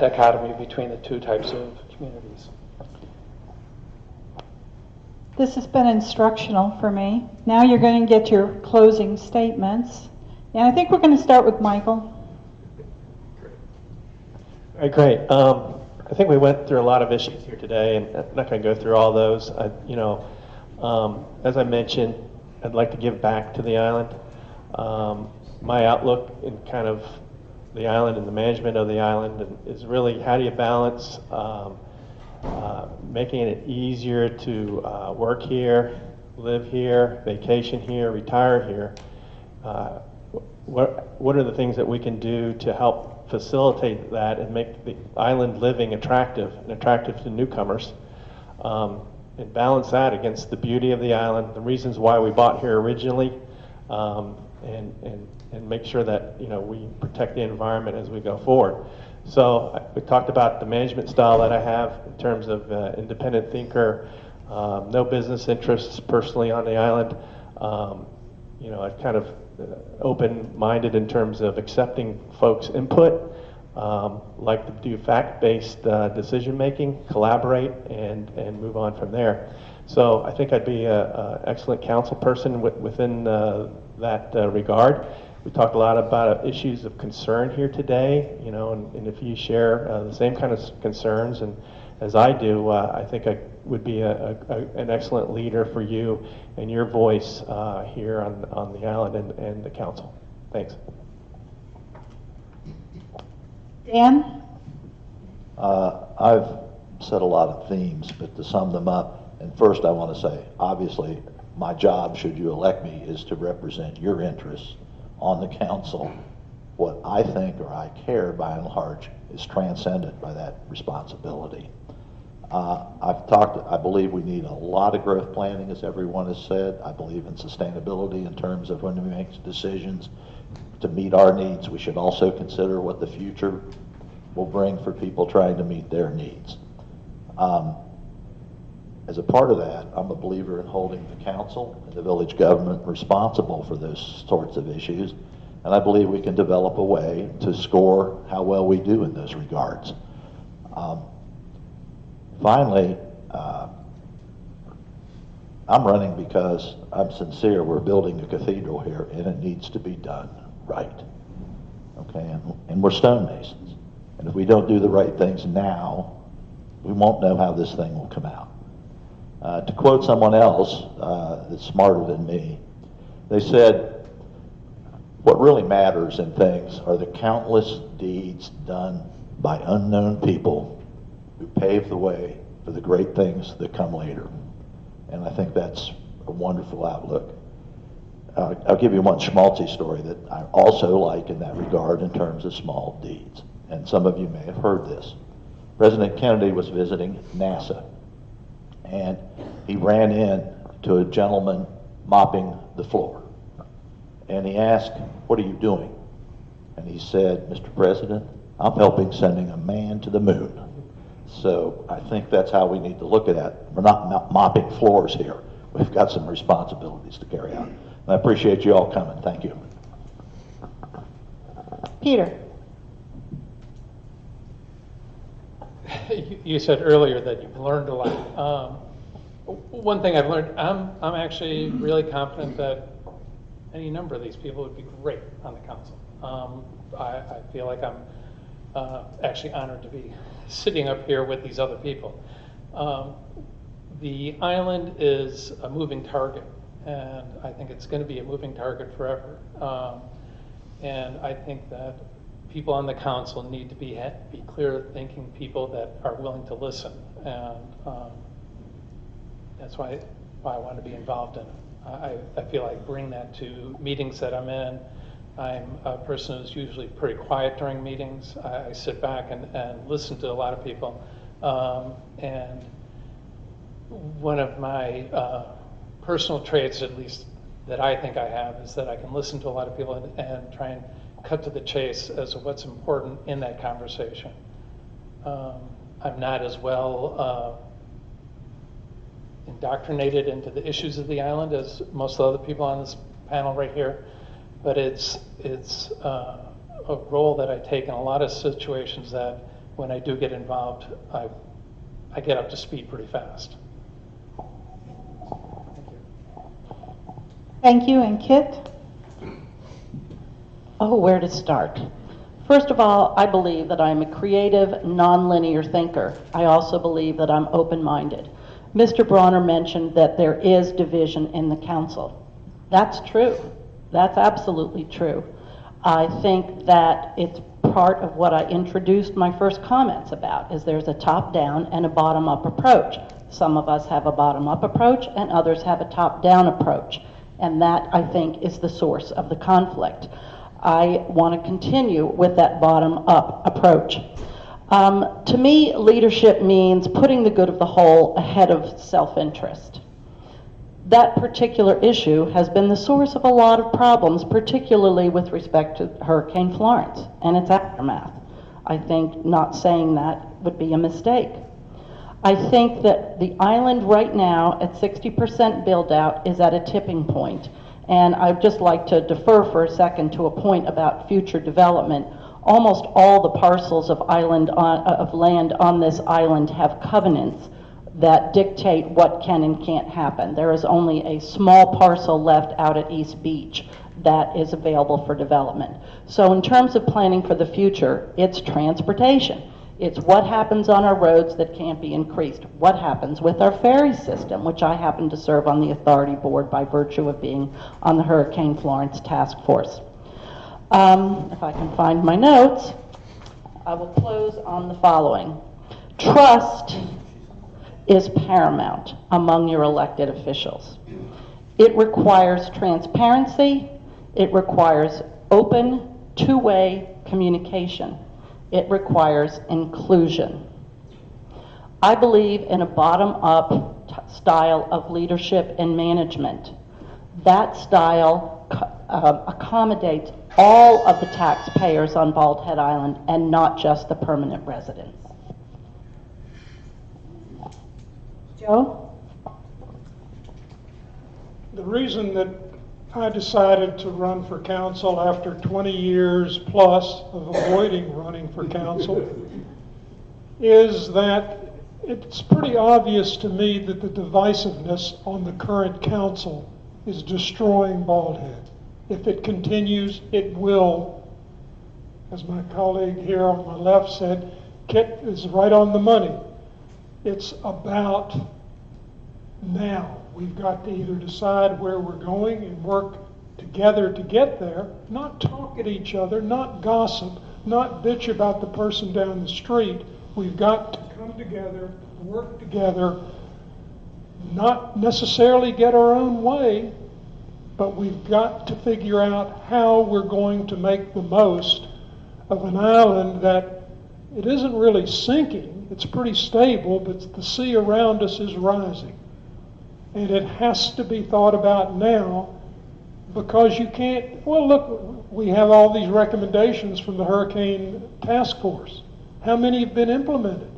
dichotomy between the two types of communities. This has been instructional for me. Now you're going to get your closing statements. And I think we're going to start with Michael. All right, great. I think we went through a lot of issues here today, and I'm not going to go through all those. As I mentioned, I'd like to give back to the island. My outlook in kind of the island and the management of the island is really, how do you balance making it easier to work here, live here, vacation here, retire here? What are the things that we can do to help facilitate that and make the island living attractive to newcomers, and balance that against the beauty of the island, the reasons why we bought here originally, and make sure that we protect the environment as we go forward. So we talked about the management style that I have in terms of independent thinker, no business interests personally on the island. I'm kind of open-minded in terms of accepting folks' input, like to do fact-based decision-making, collaborate, and move on from there. So I think I'd be an excellent council person within that regard. We talked a lot about issues of concern here today, and if you share the same kind of concerns as I do, I think I would be an excellent leader for you and your voice here on the island and the council. Thanks. Dan? I've said a lot of themes, but to sum them up, and first I want to say, obviously, my job, should you elect me, is to represent your interests on the council. What I think or I care, by and large, is transcended by that responsibility. I believe we need a lot of growth planning, as everyone has said. I believe in sustainability in terms of when we make decisions to meet our needs. We should also consider what the future will bring for people trying to meet their needs. As a part of that, I'm a believer in holding the council and the village government responsible for those sorts of issues, and I believe we can develop a way to score how well we do in those regards. Finally, I'm running because I'm sincere. We're building a cathedral here, and it needs to be done right. Okay, and we're stonemasons, and if we don't do the right things now, we won't know how this thing will come out. To quote someone else that's smarter than me, they said, what really matters in things are the countless deeds done by unknown people who pave the way for the great things that come later. And I think that's a wonderful outlook. I'll give you one schmaltzy story that I also like in that regard in terms of small deeds. And some of you may have heard this. President Kennedy was visiting NASA, and he ran in to a gentleman mopping the floor. And he asked, "What are you doing?" And he said, "Mr. President, I'm helping sending a man to the moon." So I think that's how we need to look at it. We're not mopping floors here. we've got some responsibilities to carry out. And I appreciate you all coming. Thank you. Peter? You said earlier that you've learned a lot. One thing I've learned, I'm actually really confident that any number of these people would be great on the council. I feel like I'm actually honored to be sitting up here with these other people. The island is a moving target, and I think it's going to be a moving target forever. And I think that people on the council need to be clear-thinking people that are willing to listen, and that's why I want to be involved in it. I feel like bring that to meetings that I'm in. I'm a person who's usually pretty quiet during meetings. I sit back and listen to a lot of people, and one of my personal traits, at least that I think I have, is that I can listen to a lot of people and try and cut to the chase as to what's important in that conversation. I'm not as well indoctrinated into the issues of the island as most of the other people on this panel right here, but it's a role that I take in a lot of situations that when I do get involved, I get up to speed pretty fast. Thank you. And Kit? Oh, where to start? First of all, I believe that I'm a creative, nonlinear thinker. I also believe that I'm open-minded. Mr. Bronner mentioned that there is division in the council. That's true. That's absolutely true. I think that it's part of what I introduced my first comments about, is there's a top-down and a bottom-up approach. Some of us have a bottom-up approach and others have a top-down approach. And that, I think, is the source of the conflict. I want to continue with that bottom-up approach. To me, leadership means putting the good of the whole ahead of self-interest. That particular issue has been the source of a lot of problems, particularly with respect to Hurricane Florence and its aftermath. I think not saying that would be a mistake. I think that the island right now at 60% build out is at a tipping point. And I'd just like to defer for a second to a point about future development. Almost all the parcels of land on this island have covenants that dictate what can and can't happen. There is only a small parcel left out at East Beach that is available for development. So in terms of planning for the future, it's transportation. It's what happens on our roads that can't be increased. What happens with our ferry system, which I happen to serve on the authority board by virtue of being on the Hurricane Florence task force. If I can find my notes, I will close on the following. Trust is paramount among your elected officials. It requires transparency. It requires open, two-way communication. It requires inclusion. I believe in a bottom-up style of leadership and management. That style accommodates all of the taxpayers on Bald Head Island and not just the permanent residents. Joe? The reason that I decided to run for council after 20 years plus of avoiding running for council is that it's pretty obvious to me that the divisiveness on the current council is destroying Bald Head. If it continues, it will, as my colleague here on my left said, Kit is right on the money. It's about now. We've got to either decide where we're going and work together to get there, not talk at each other, not gossip, not bitch about the person down the street. We've got to come together, work together, not necessarily get our own way, but we've got to figure out how we're going to make the most of an island that it isn't really sinking. It's pretty stable, but the sea around us is rising. And it has to be thought about now, because you can't, well, look, we have all these recommendations from the Hurricane Task Force. How many have been implemented?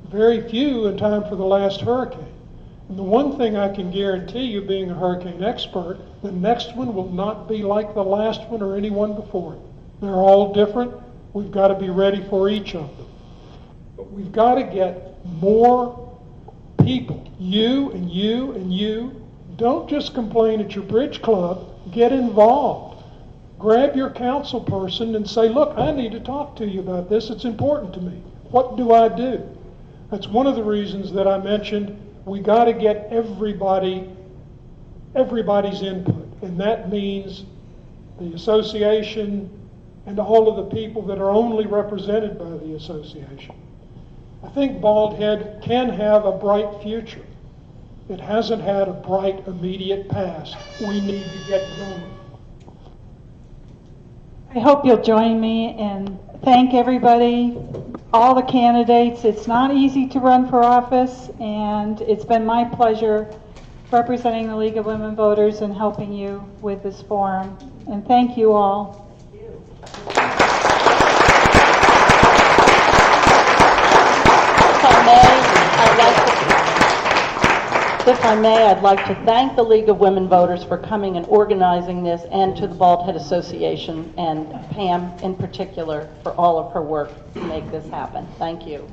Very few in time for the last hurricane. And the one thing I can guarantee you, being a hurricane expert, the next one will not be like the last one or any one before it. They're all different. We've got to be ready for each of them. But we've got to get more people, you and you and you. Don't just complain at your bridge club. Get involved. Grab your council person and say, look, I need to talk to you about this. It's important to me. What do I do? That's one of the reasons that I mentioned we got to get everybody's input. And that means the association and all of the people that are only represented by the association. I think Bald Head can have a bright future. It hasn't had a bright immediate past. We need to get going. I hope you'll join me and thank everybody, all the candidates. It's not easy to run for office, and it's been my pleasure representing the League of Women Voters and helping you with this forum. And thank you all. If I may, I'd like to thank the League of Women Voters for coming and organizing this, and to the Bald Head Association and Pam in particular for all of her work to make this happen. Thank you.